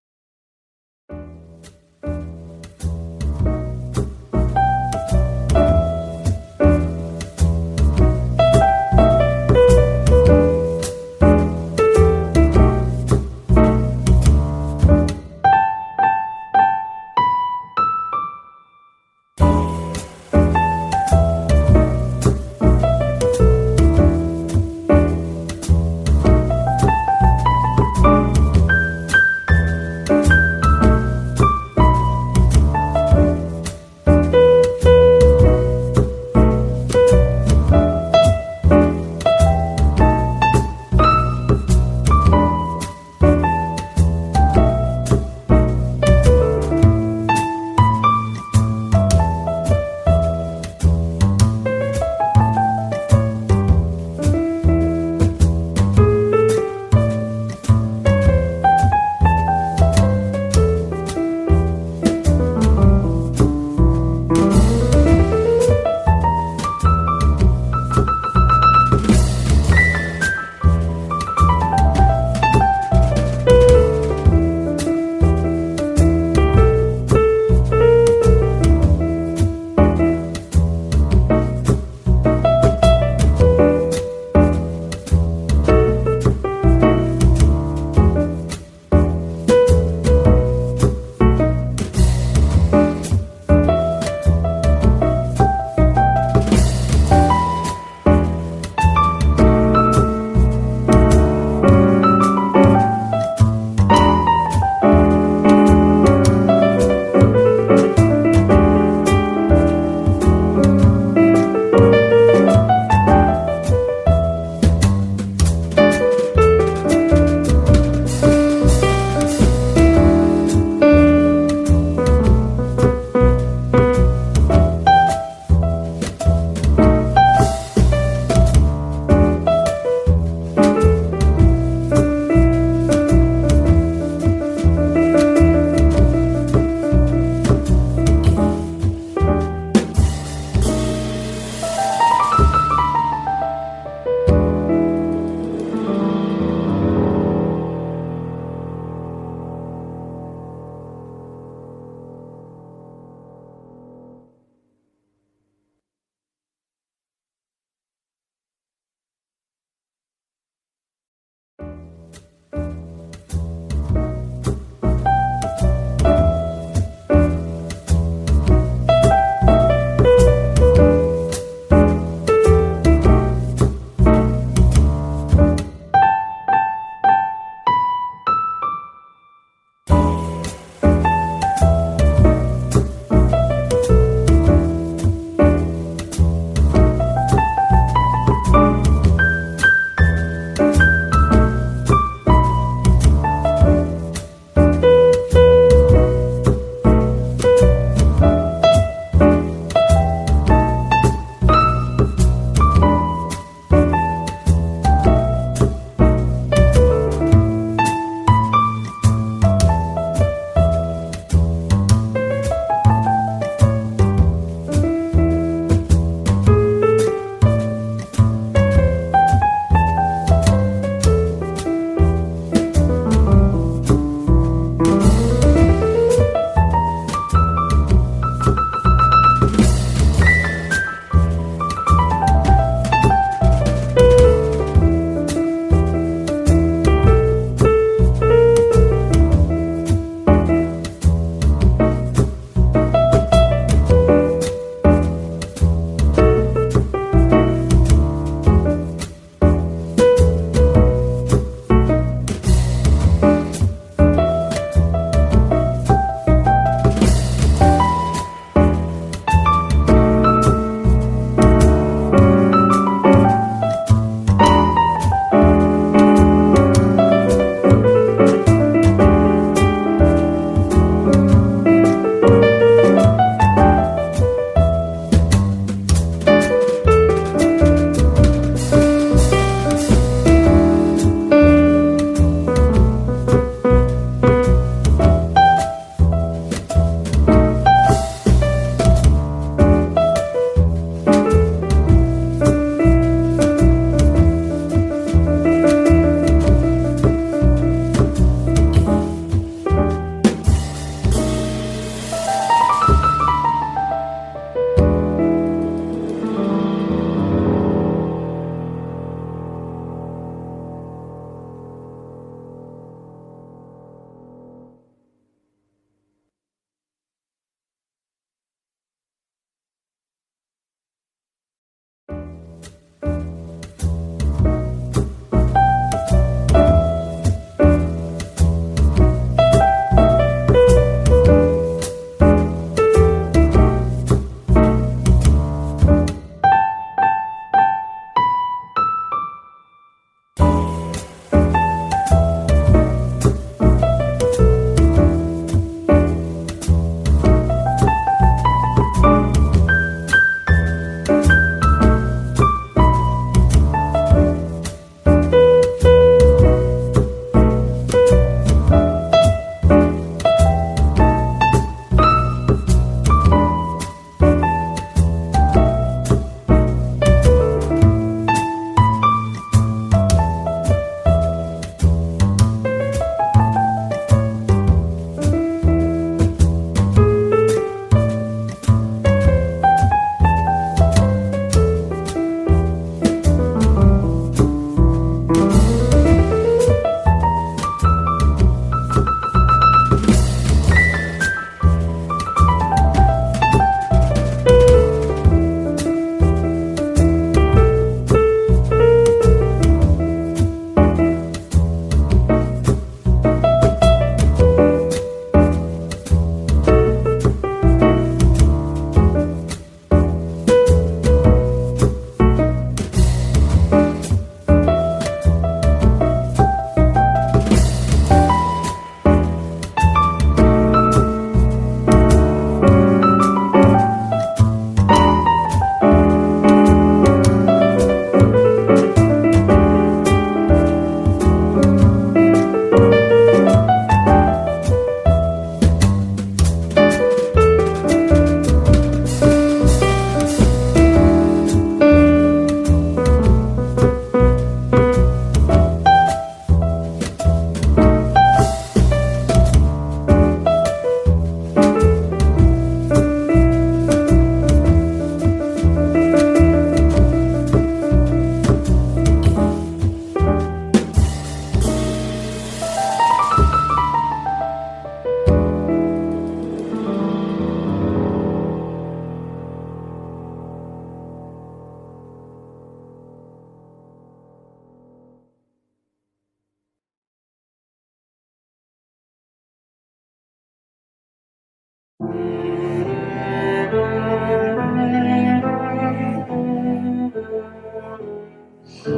Here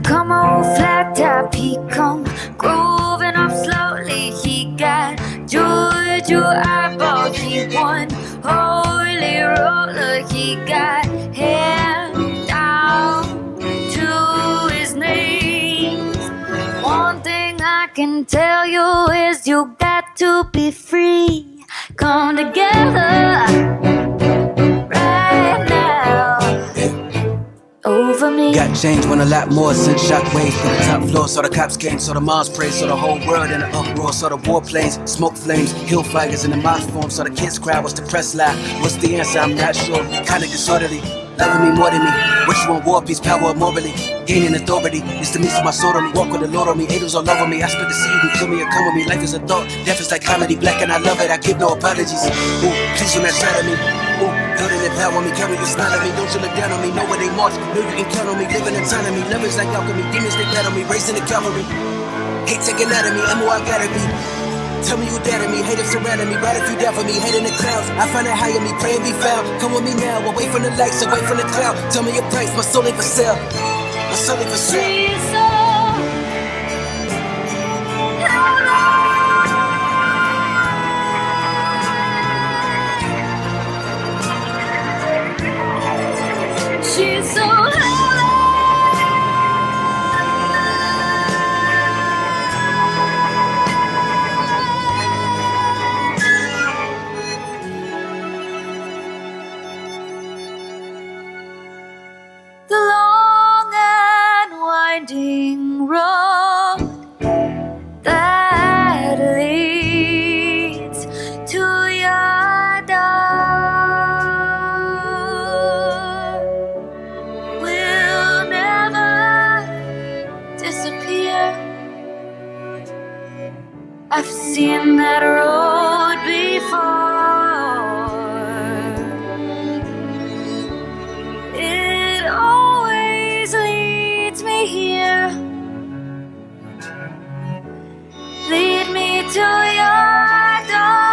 come old flat top, he come grooving up slowly. He got Juju eyeballs, he won holy roller. He got hair down to his knees. One thing I can tell you is you got to be free. Come together right now. Over me. Got changed, went a lot more since shockwaves to the top floor. Saw the cops came, saw the moms pray, saw the whole world in an uproar. Saw the warplanes, smoke flames, hill fighters in the mosh form. Saw the kids cry, what's the press lie? What's the answer? I'm not sure. Kinda disorderly, loving me more than me. What you want, war, peace, power, mobility, gaining authority. It's the means of my soul on me, walk with the Lord on me. Angels all over me, I expect to see you can kill me or come with me. Life is a thought, death is like comedy, black and I love it, I give no apologies. Ooh, please do not shatter me. Ooh, building it power me, carry your smile at me. Don't you look down on me, know where they march. Know you can count on me, living autonomy. Love is like alchemy, demons they battle me, racing the cavalry. Hate taking out of me, I'm who I gotta be. Tell me you dead to me, haters surrounding me, right if you down for me, hating the clouds. I find it higher me, pray and be found. Come with me now, away from the lights, away from the cloud. Tell me your price, my soul ain't for sale. My soul ain't for sale. She's so the long and winding road that leads to your door will never disappear. I've seen that road before. It always leads me here. Lead me to your door.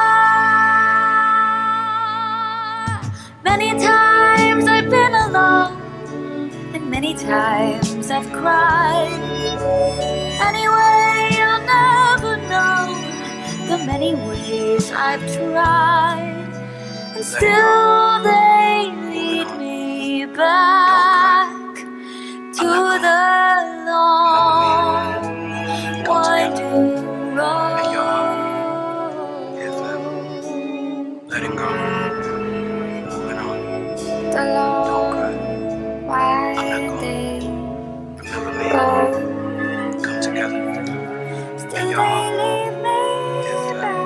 Many times I've been alone, and many times I've cried. Anyway, you'll never know the many ways I've tried, and still they lead me back to the long winding road. Letting go, moving on. The long winding road. Come together. Still they lead me back.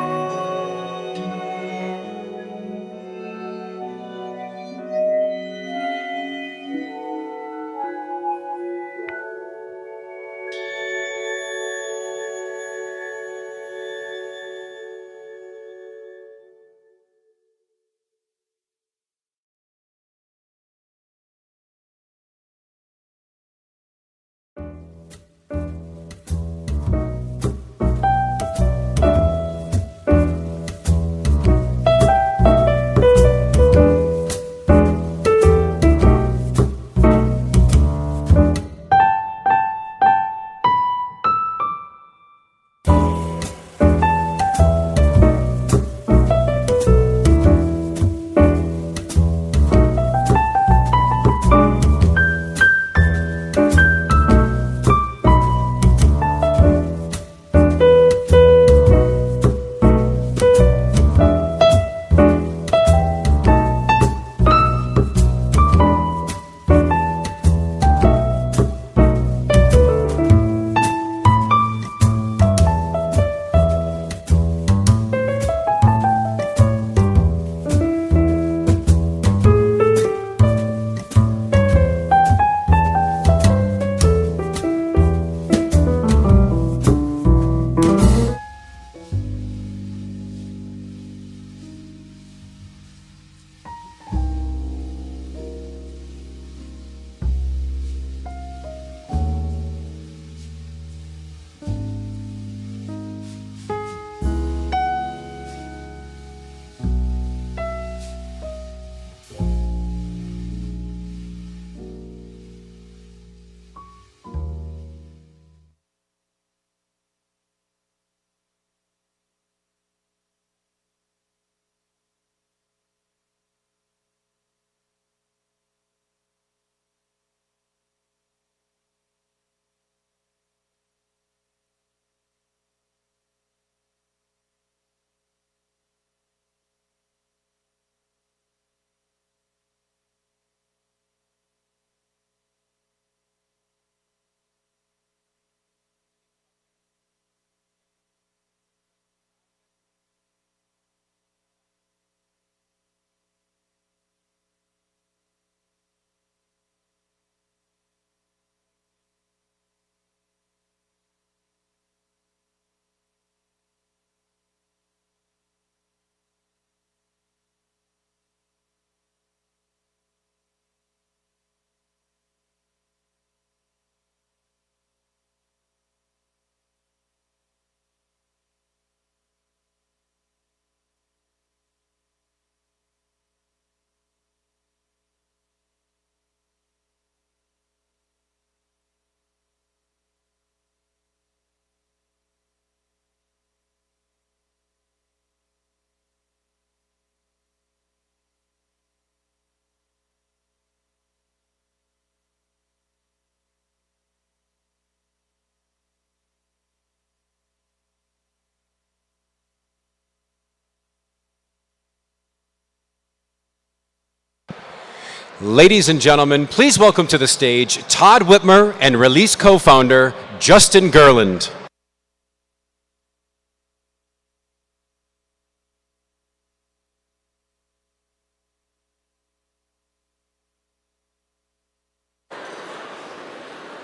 Ladies and gentlemen, please welcome to the stage Todd Whitmer and Release co-founder Justin Gerland.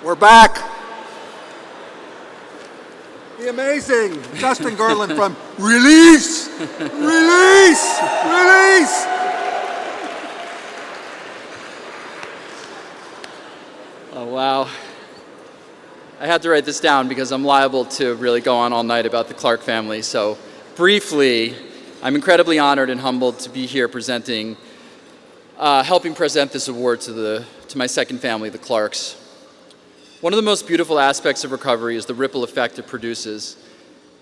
We're back. The amazing Justin Gerland from Release, Release, Release. Oh, wow. I had to write this down because I'm liable to really go on all night about the Clark family. So briefly, I'm incredibly honored and humbled to be here presenting, helping present this award to my second family, the Clarks. One of the most beautiful aspects of recovery is the ripple effect it produces.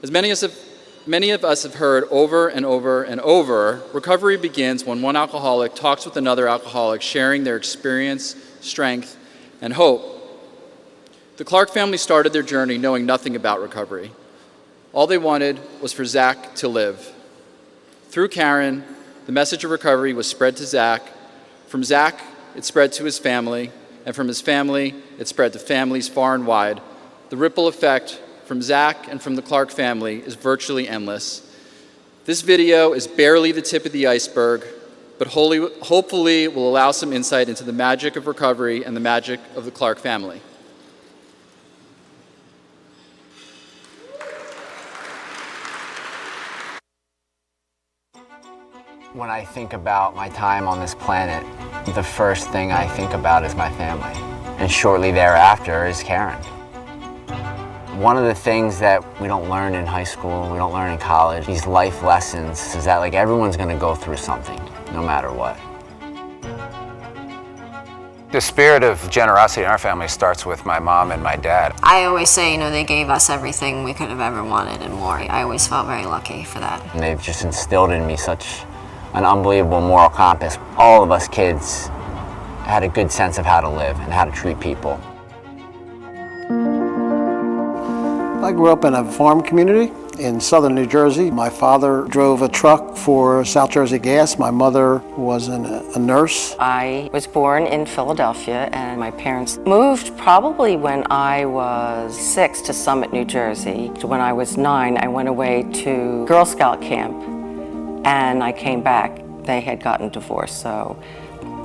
As many of us have heard over and over and over, recovery begins when one alcoholic talks with another alcoholic, sharing their experience, strength, and hope. The Clark family started their journey knowing nothing about recovery. All they wanted was for Zach to live. Through Caron, the message of recovery was spread to Zach. From Zach, it spread to his family, and from his family, it spread to families far and wide. The ripple effect from Zach and from the Clark family is virtually endless. This video is barely the tip of the iceberg, but hopefully will allow some insight into the magic of recovery and the magic of the Clark family. When I think about my time on this planet, the first thing I think about is my family. And shortly thereafter is Caron. One of the things that we don't learn in high school, we don't learn in college, these life lessons, is that like everyone's gonna go through something, no matter what. The spirit of generosity in our family starts with my mom and my dad. I always say, they gave us everything we could have ever wanted and more. I always felt very lucky for that. And they've just instilled in me such an unbelievable moral compass. All of us kids had a good sense of how to live and how to treat people. I grew up in a farm community in southern New Jersey. My father drove a truck for South Jersey Gas. My mother was a nurse. I was born in Philadelphia, and my parents moved probably when I was 6 to Summit, New Jersey. When I was 9, I went away to Girl Scout camp, and I came back. They had gotten divorced, so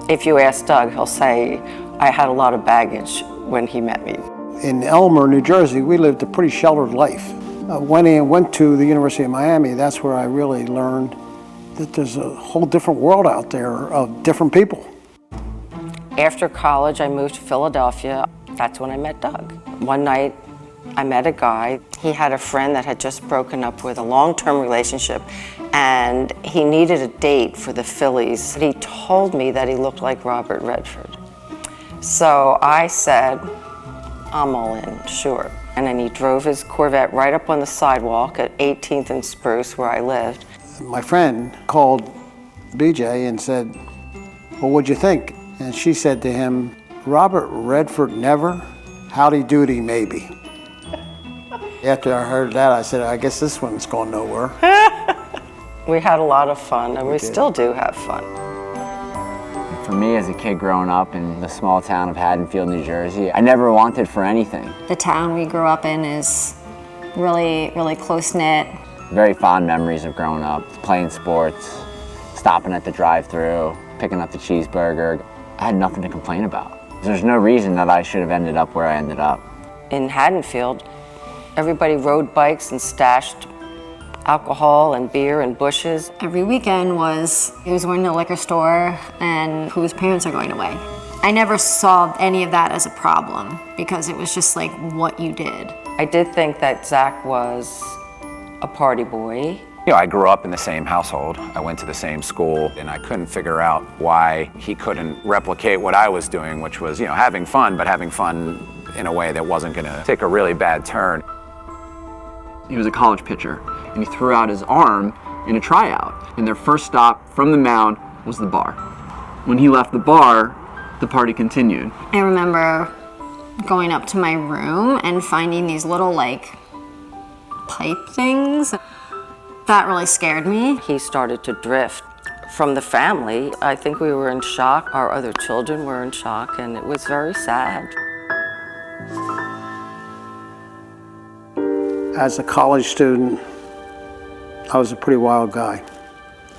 if you ask Doug, he'll say I had a lot of baggage when he met me. In Elmer, New Jersey, we lived a pretty sheltered life. When I went to the University of Miami, that's where I really learned that there's a whole different world out there of different people. After college, I moved to Philadelphia. That's when I met Doug. One night, I met a guy. He had a friend that had just broken up with a long-term relationship, and he needed a date for the Phillies. He told me that he looked like Robert Redford. So I said, I'm all in, sure. And then he drove his Corvette right up on the sidewalk at 18th and Spruce, where I lived. My friend called BJ and said, well, what'd you think? And she said to him, Robert Redford never, howdy doody maybe. After I heard that, I said, I guess this one's going nowhere. We had a lot of fun, and we still do have fun. For me, as a kid growing up in the small town of Haddonfield, New Jersey, I never wanted for anything. The town we grew up in is really, really close-knit. Very fond memories of growing up, playing sports, stopping at the drive-thru, picking up the cheeseburger. I had nothing to complain about. There's no reason that I should have ended up where I ended up. In Haddonfield, everybody rode bikes and stashed alcohol and beer and bushes. Every weekend was who's going to the liquor store and whose parents are going away. I never saw any of that as a problem because it was just like what you did. I did think that Zach was a party boy. I grew up in the same household. I went to the same school, and I couldn't figure out why he couldn't replicate what I was doing, which was, having fun, but having fun in a way that wasn't gonna take a really bad turn. He was a college pitcher, and he threw out his arm in a tryout. And their first stop from the mound was the bar. When he left the bar, the party continued. I remember going up to my room and finding these little pipe things. That really scared me. He started to drift. from the family. I think we were in shock. Our other children were in shock, and it was very sad. As a college student, I was a pretty wild guy,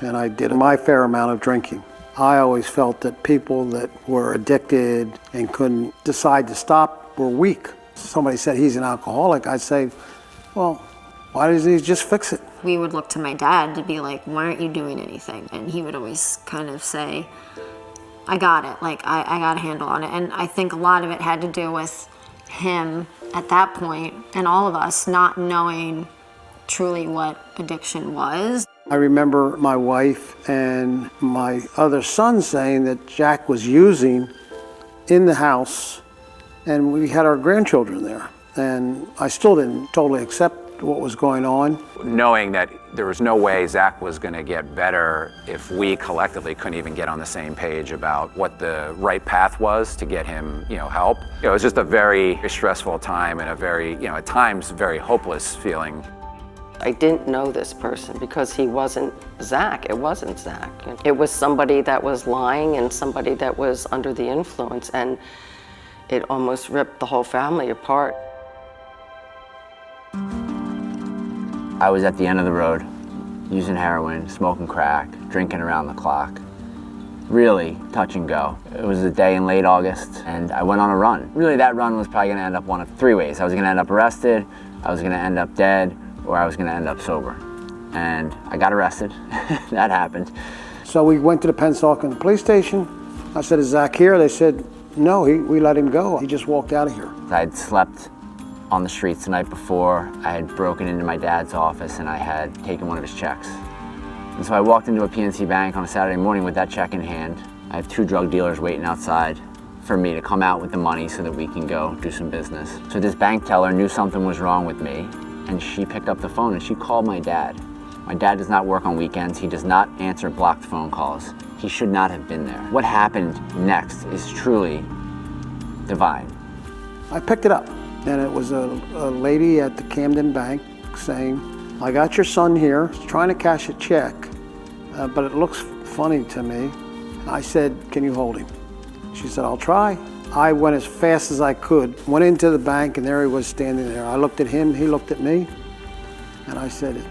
and I did my fair amount of drinking. I always felt that people that were addicted and couldn't decide to stop were weak. Somebody said he's an alcoholic, I'd say, well, why doesn't he just fix it? We would look to my dad to be like, why aren't you doing anything? And he would always kind of say, I got it, like I got a handle on it. And I think a lot of it had to do with him at that point and all of us not knowing truly what addiction was. I remember my wife and my other son saying that Jack was using in the house, and we had our grandchildren there. And I still didn't totally accept what was going on. Knowing that there was no way Zach was going to get better if we collectively couldn't even get on the same page about what the right path was to get him, help. It was just a very stressful time and a very, at times, very hopeless feeling. I didn't know this person because he wasn't Zach. It wasn't Zach. It was somebody that was lying and somebody that was under the influence, and it almost ripped the whole family apart. I was at the end of the road, using heroin, smoking crack, drinking around the clock. Really touch and go. It was a day in late August, and I went on a run. Really, that run was probably gonna end up one of three ways. I was gonna end up arrested, I was gonna end up dead, or I was gonna end up sober. And I got arrested. That happened. So we went to the Pennsauken police station. I said, is Zach here? They said, no, we let him go. He just walked out of here. I'd slept on the streets the night before. I had broken into my dad's office and I had taken one of his checks. And so I walked into a PNC bank on a Saturday morning with that check in hand. I have two drug dealers waiting outside for me to come out with the money so that we can go do some business. So this bank teller knew something was wrong with me, and she picked up the phone and she called my dad. My dad does not work on weekends. He does not answer blocked phone calls. He should not have been there. What happened next is truly divine. I picked it up, and it was a lady at the Camden Bank saying, I got your son here, he's trying to cash a check, but it looks funny to me. I said, can you hold him? She said, I'll try. I went as fast as I could, went into the bank, and there he was standing there. I looked at him, he looked at me, and I said,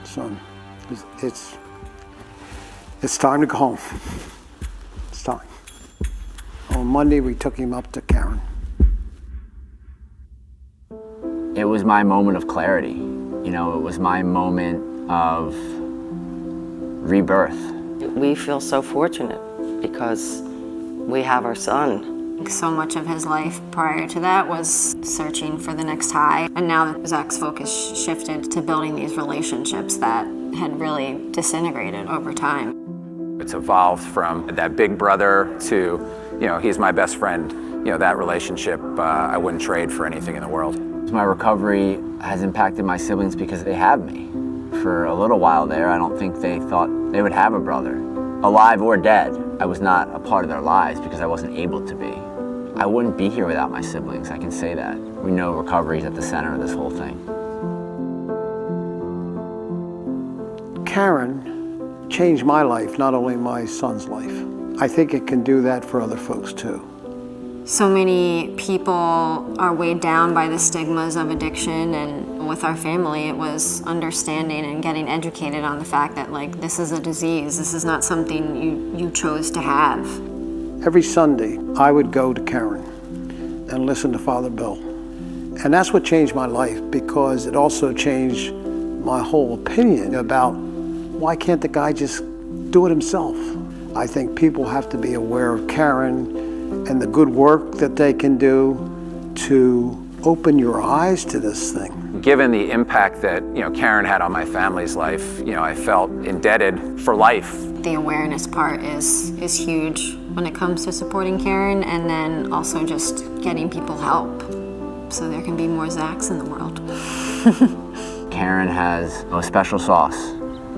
son, it's time to go home. It's time. On Monday, we took him up to Caron. It was my moment of clarity. It was my moment of rebirth. We feel so fortunate because we have our son. So much of his life prior to that was searching for the next high. And now that Zach's focus shifted to building these relationships that had really disintegrated over time. It's evolved from that big brother to, he's my best friend. That relationship I wouldn't trade for anything in the world. My recovery has impacted my siblings because they have me. For a little while there, I don't think they thought they would have a brother. Alive or dead, I was not a part of their lives because I wasn't able to be. I wouldn't be here without my siblings, I can say that. We know recovery is at the center of this whole thing. Caron changed my life, not only my son's life. I think it can do that for other folks too. So many people are weighed down by the stigmas of addiction, and with our family it was understanding and getting educated on the fact that this is a disease, this is not something you chose to have. Every Sunday I would go to Caron and listen to Father Bill. And that's what changed my life, because it also changed my whole opinion about why can't the guy just do it himself. I think people have to be aware of Caron and the good work that they can do to open your eyes to this thing. Given the impact that Caron had on my family's life, I felt indebted for life. The awareness part is huge when it comes to supporting Caron, and then also just getting people help so there can be more Zachs in the world. Caron has a special sauce.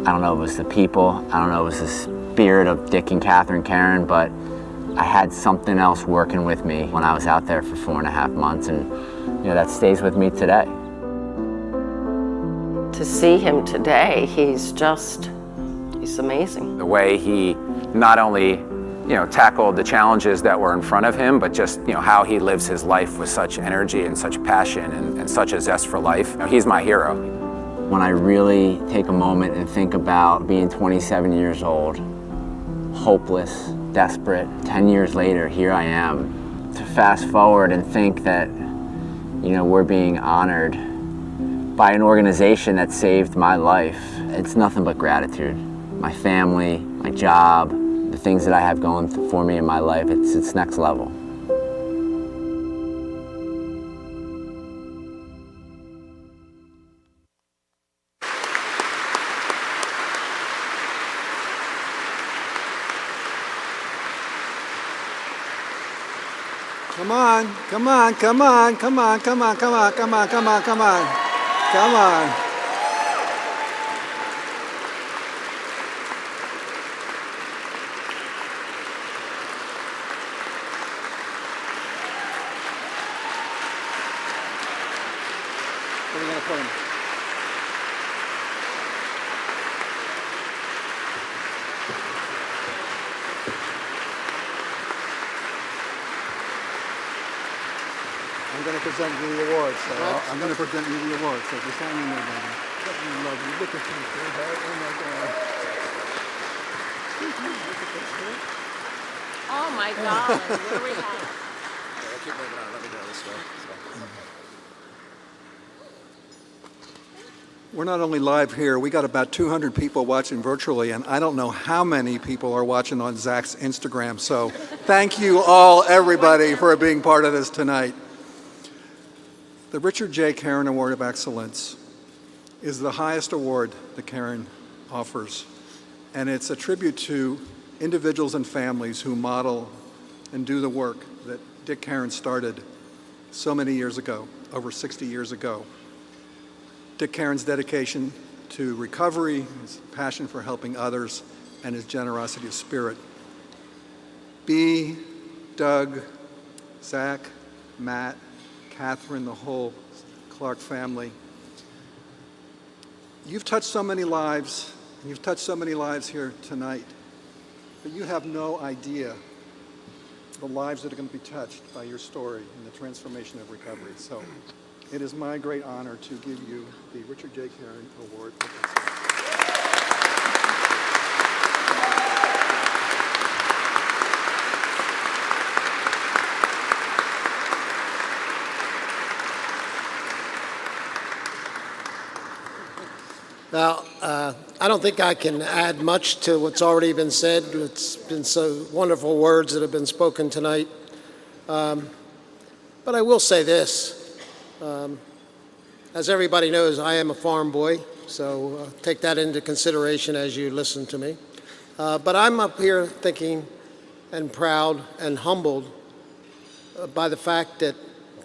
I don't know if it was the people, I don't know if it was the spirit of Dick and Catherine Caron, but I had something else working with me when I was out there for 4.5 months, and that stays with me today. To see him today, he's He's amazing. The way he not only tackled the challenges that were in front of him, but just, how he lives his life with such energy and such passion and such a zest for life. He's my hero. When I really take a moment and think about being 27 years old, hopeless, desperate, 10 years later, here I am. To fast forward and think that, we're being honored by an organization that saved my life, it's nothing but gratitude. My family, my job, the things that I have going for me in my life, it's next level. Come on, come on, come on, come on, come on, come on, come on, come on, come on, come on. Where are we going to put him? I'm going to present you the award, so I'm going to present you the award, so just hang in there, baby. You look at this, sweetheart. Oh my God. Oh my God, what do we have? I'll keep moving on. Let me go this way. We're not only live here, we got about 200 people watching virtually, and I don't know how many people are watching on Zach's Instagram. So thank you all, everybody, for being part of this tonight. The Richard J. Caron Award of Excellence is the highest award that Caron offers, and it's a tribute to individuals and families who model and do the work that Dick Caron started so many years ago, over 60 years ago. Dick Caron's dedication to recovery, his passion for helping others, and his generosity of spirit. B, Doug, Zach, Matt, Catherine, the whole Clark family. You've touched so many lives, and you've touched so many lives here tonight, but you have no idea the lives that are going to be touched by your story and the transformation of recovery. So it is my great honor to give you the Richard J. Caron Award of Excellence. Well, I don't think I can add much to what's already been said. It's been so wonderful words that have been spoken tonight. But I will say this. As everybody knows, I am a farm boy, so take that into consideration as you listen to me. But I'm up here thinking and proud and humbled by the fact that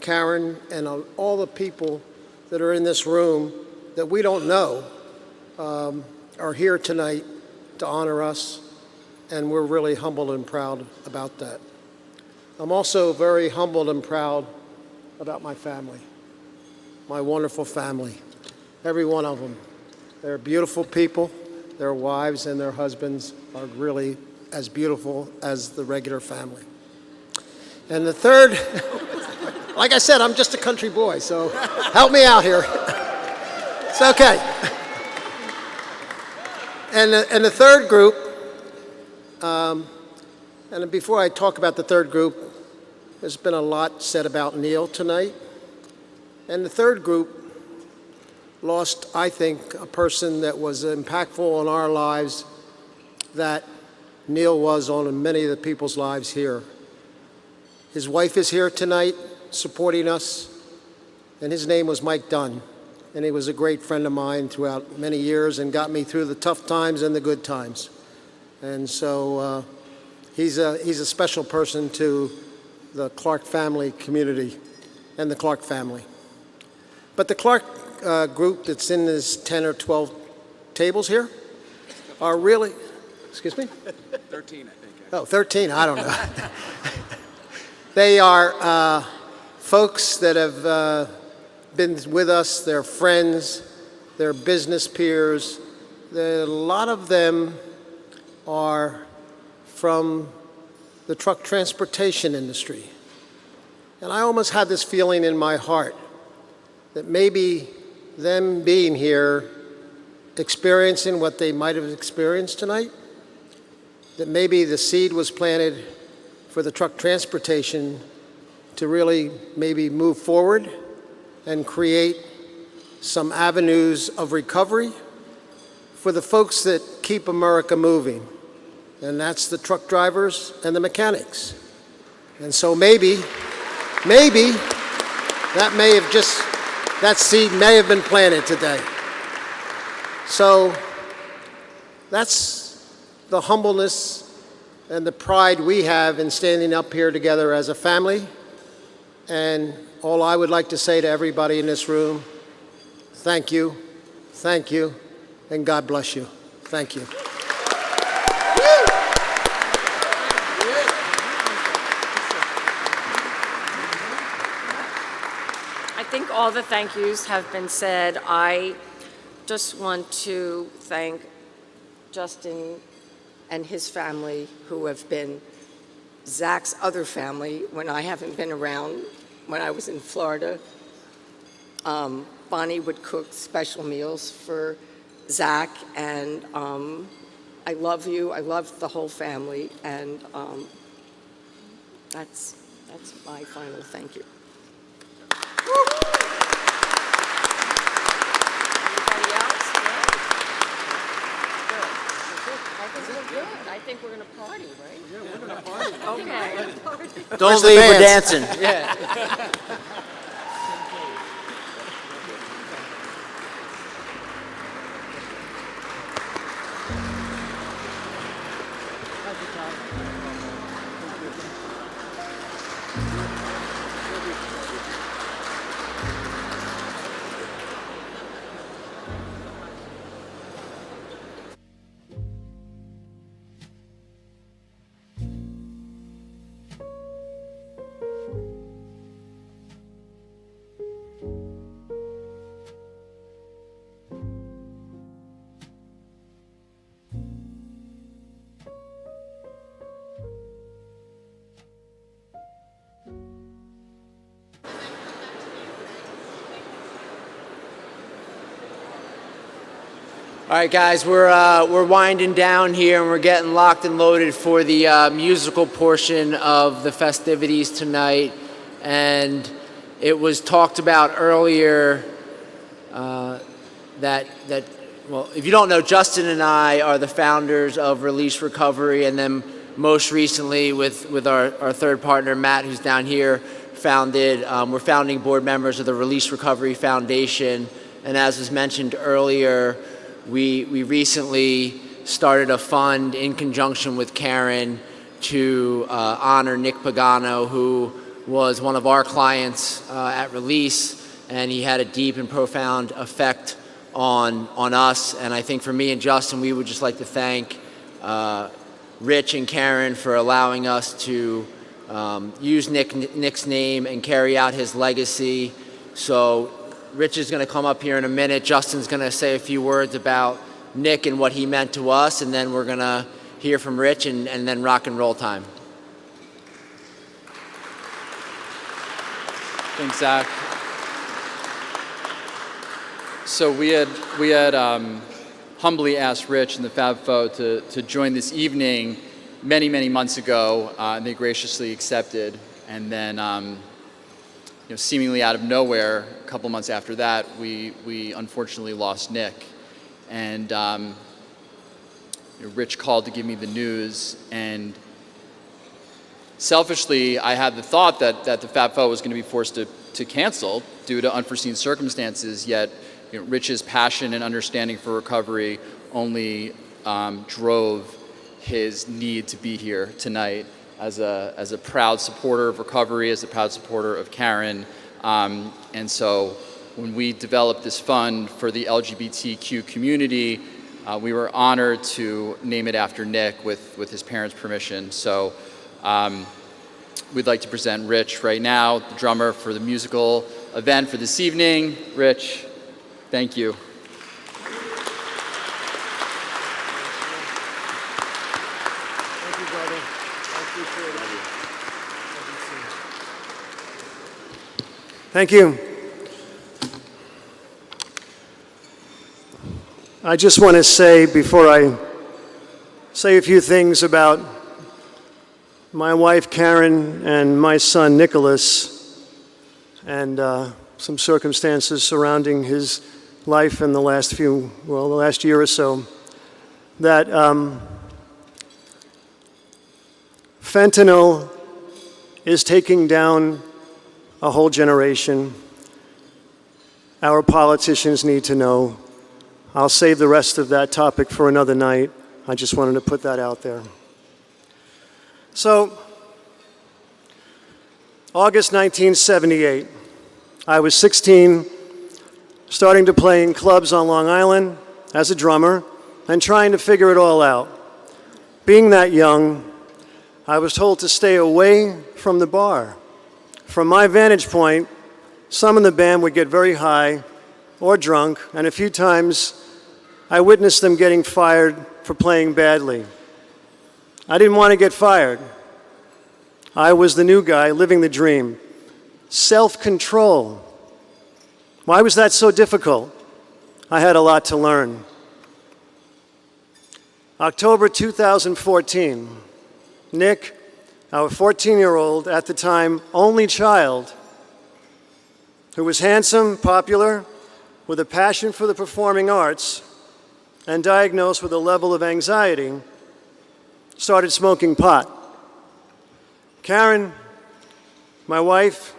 Caron and all the people that are in this room that we don't know are here tonight to honor us, and we're really humbled and proud about that. I'm also very humbled and proud about my family, my wonderful family, every one of them. They're beautiful people. Their wives and their husbands are really as beautiful as the regular family. And the third, like I said, I'm just a country boy, so help me out here. It's okay. And the third group, and before I talk about the third group, there's been a lot said about Neil tonight. And the third group lost, I think, a person that was impactful in our lives that Neil was on many of the people's lives here. His wife is here tonight supporting us, and his name was Mike Dunn. And he was a great friend of mine throughout many years and got me through the tough times and the good times. And so he's a special person to the Clark family community and the Clark family. But the Clark group that's in this 10 or 12 tables here are really, excuse me? 13, I think. Oh, 13, I don't know. They are folks that have been with us, they're friends, they're business peers. A lot of them are from the truck transportation industry. And I almost had this feeling in my heart that maybe them being here, experiencing what they might have experienced tonight, that maybe the seed was planted for the truck transportation to really maybe move forward and create some avenues of recovery for the folks that keep America moving. And that's the truck drivers and the mechanics. And so maybe that seed may have been planted today. So that's the humbleness and the pride we have in standing up here together as a family. And all I would like to say to everybody in this room, thank you, and God bless you. Thank you. I think all the thank yous have been said. I just want to thank Justin and his family, who have been Zach's other family when I haven't been around. When I was in Florida, Bonnie would cook special meals for Zach, and I love you. I love the whole family, and that's my final thank you. I think we're gonna party, right? Yeah, we're gonna party. Okay. Don't leave, we're dancing. Yeah. All right, guys, we're winding down here, and we're getting locked and loaded for the musical portion of the festivities tonight. And it was talked about earlier that well, if you don't know, Justin and I are the founders of Release Recovery, and then most recently with our third partner, Matt, who's down here, we're founding board members of the Release Recovery Foundation. And as was mentioned earlier, we recently started a fund in conjunction with Caron to honor Nick Pagano, who was one of our clients at Release, and he had a deep and profound effect on us. And I think for me and Justin, we would just like to thank Rich and Caron for allowing us to use Nick's name and carry out his legacy. So Rich is going to come up here in a minute. Justin's going to say a few words about Nick and what he meant to us, and then we're going to hear from Rich, and then rock and roll time. Thanks, Zach. So we had humbly asked Rich and the FabFo to join this evening many months ago, and they graciously accepted. And then, seemingly out of nowhere, a couple months after that, we unfortunately lost Nick. And Rich called to give me the news, and selfishly, I had the thought that the FabFo was going to be forced to cancel due to unforeseen circumstances, yet Rich's passion and understanding for recovery only drove his need to be here tonight as a proud supporter of recovery, as a proud supporter of Caron. And so when we developed this fund for the LGBTQ community, we were honored to name it after Nick with his parents' permission. So we'd like to present Rich right now, the drummer for the musical event for this evening. Rich, thank you. Thank you. I just want to say, before I say a few things about my wife Caron and my son Nicholas, and some circumstances surrounding his life in the last year or so, that fentanyl is taking down a whole generation. Our politicians need to know. I'll save the rest of that topic for another night. I just wanted to put that out there. So, August 1978, I was 16, starting to play in clubs on Long Island as a drummer and trying to figure it all out. Being that young, I was told to stay away from the bar. From my vantage point, some in the band would get very high or drunk, and a few times I witnessed them getting fired for playing badly. I didn't want to get fired. I was the new guy living the dream. Self-control. Why was that so difficult? I had a lot to learn. October 2014, Nick, our 14-year-old, at the time only child, who was handsome, popular, with a passion for the performing arts, and diagnosed with a level of anxiety, started smoking pot. Caron, my wife,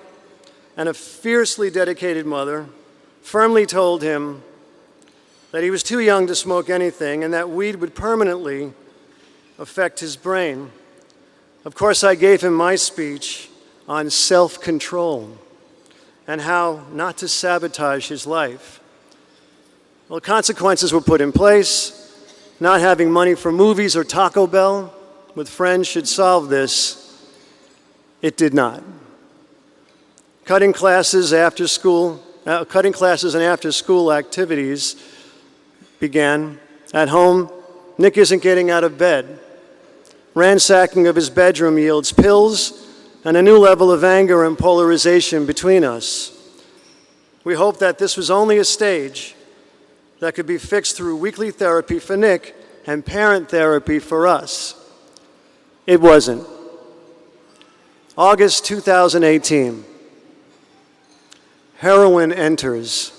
and a fiercely dedicated mother, firmly told him that he was too young to smoke anything and that weed would permanently affect his brain. Of course, I gave him my speech on self-control and how not to sabotage his life. Well, consequences were put in place. Not having money for movies or Taco Bell with friends should solve this. It did not. Cutting classes and after-school activities began. At home, Nick isn't getting out of bed. Ransacking of his bedroom yields pills and a new level of anger and polarization between us. We hope that this was only a stage that could be fixed through weekly therapy for Nick and parent therapy for us. It wasn't. August 2018. Heroin enters.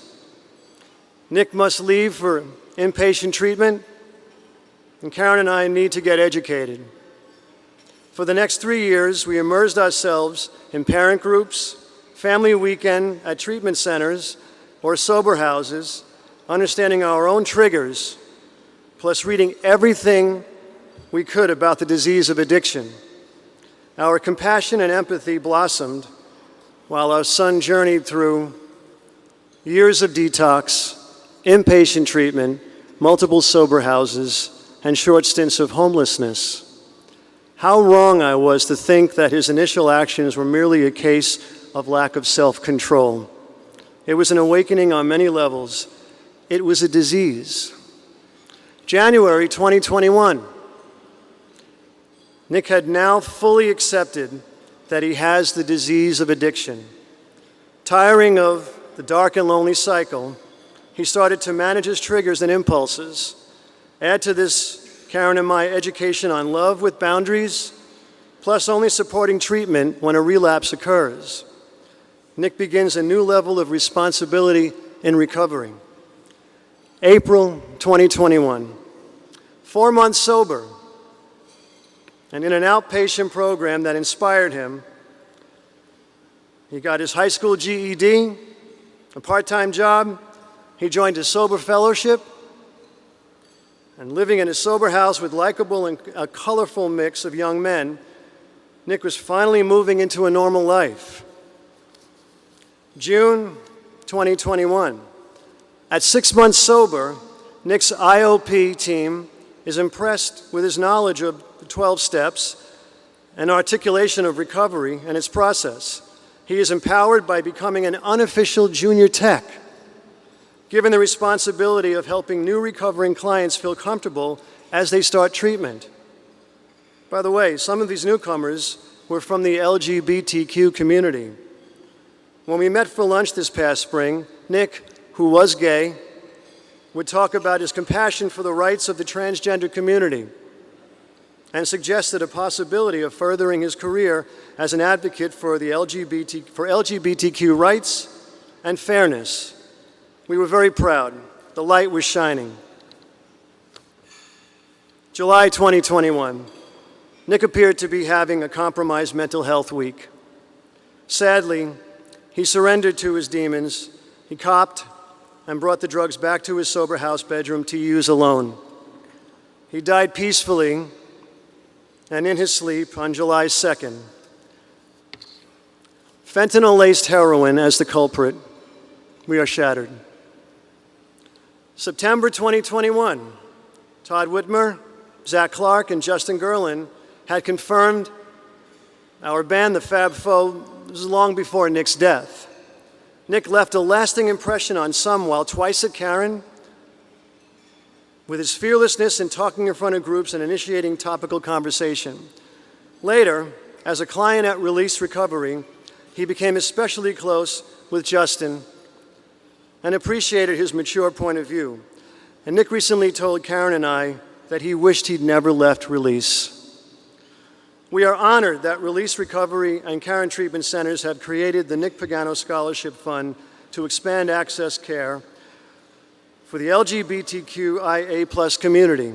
Nick must leave for inpatient treatment, and Caron and I need to get educated. For the next 3 years, we immersed ourselves in parent groups, family weekend at treatment centers or sober houses, understanding our own triggers, plus reading everything we could about the disease of addiction. Our compassion and empathy blossomed while our son journeyed through years of detox, inpatient treatment, multiple sober houses, and short stints of homelessness. How wrong I was to think that his initial actions were merely a case of lack of self-control. It was an awakening on many levels. It was a disease. January 2021. Nick had now fully accepted that he has the disease of addiction. Tiring of the dark and lonely cycle, he started to manage his triggers and impulses. Add to this Caron and my education on love with boundaries, plus only supporting treatment when a relapse occurs. Nick begins a new level of responsibility in recovery. April 2021, 4 months sober, and in an outpatient program that inspired him. He got his high school GED, a part-time job. He joined a sober fellowship, and living in a sober house with likable and a colorful mix of young men, Nick was finally moving into a normal life. June 2021. At 6 months sober, Nick's IOP team is impressed with his knowledge of the 12 steps and articulation of recovery and its process. He is empowered by becoming an unofficial junior tech, given the responsibility of helping new recovering clients feel comfortable as they start treatment. By the way, some of these newcomers were from the LGBTQ community. When we met for lunch this past spring, Nick, who was gay, would talk about his compassion for the rights of the transgender community and suggested a possibility of furthering his career as an advocate for LGBTQ rights and fairness. We were very proud. The light was shining. July 2021. Nick appeared to be having a compromised mental health week. Sadly, he surrendered to his demons. He copped and brought the drugs back to his sober house bedroom to use alone. He died peacefully and in his sleep on July 2nd. Fentanyl-laced heroin as the culprit. We are shattered. September 2021, Todd Whitmer, Zach Clark, and Justin Gerlin had confirmed our band, the Fab Four. This was long before Nick's death. Nick left a lasting impression on some while twice at Caron, with his fearlessness in talking in front of groups and initiating topical conversation. Later, as a client at Release Recovery, he became especially close with Justin and appreciated his mature point of view. And Nick recently told Caron and I that he wished he'd never left Release. We are honored that Release Recovery and Caron Treatment Centers have created the Nick Pagano Scholarship Fund to expand access care for the LGBTQIA+ community.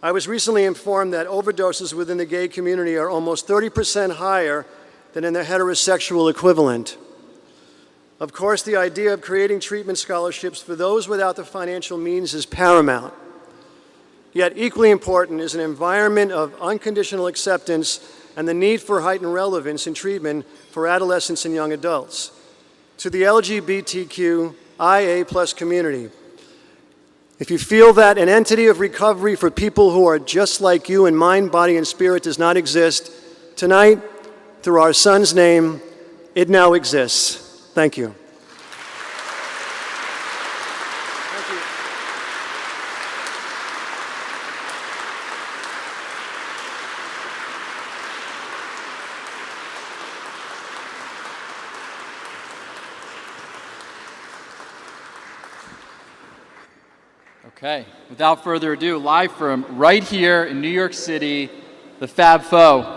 I was recently informed that overdoses within the gay community are almost 30% higher than in their heterosexual equivalent. Of course, the idea of creating treatment scholarships for those without the financial means is paramount. Yet equally important is an environment of unconditional acceptance and the need for heightened relevance in treatment for adolescents and young adults. To the LGBTQIA+ community, if you feel that an entity of recovery for people who are just like you in mind, body, and spirit does not exist, tonight, through our son's name, it now exists. Thank you. Okay, without further ado, live from right here in New York City, the Fab Four.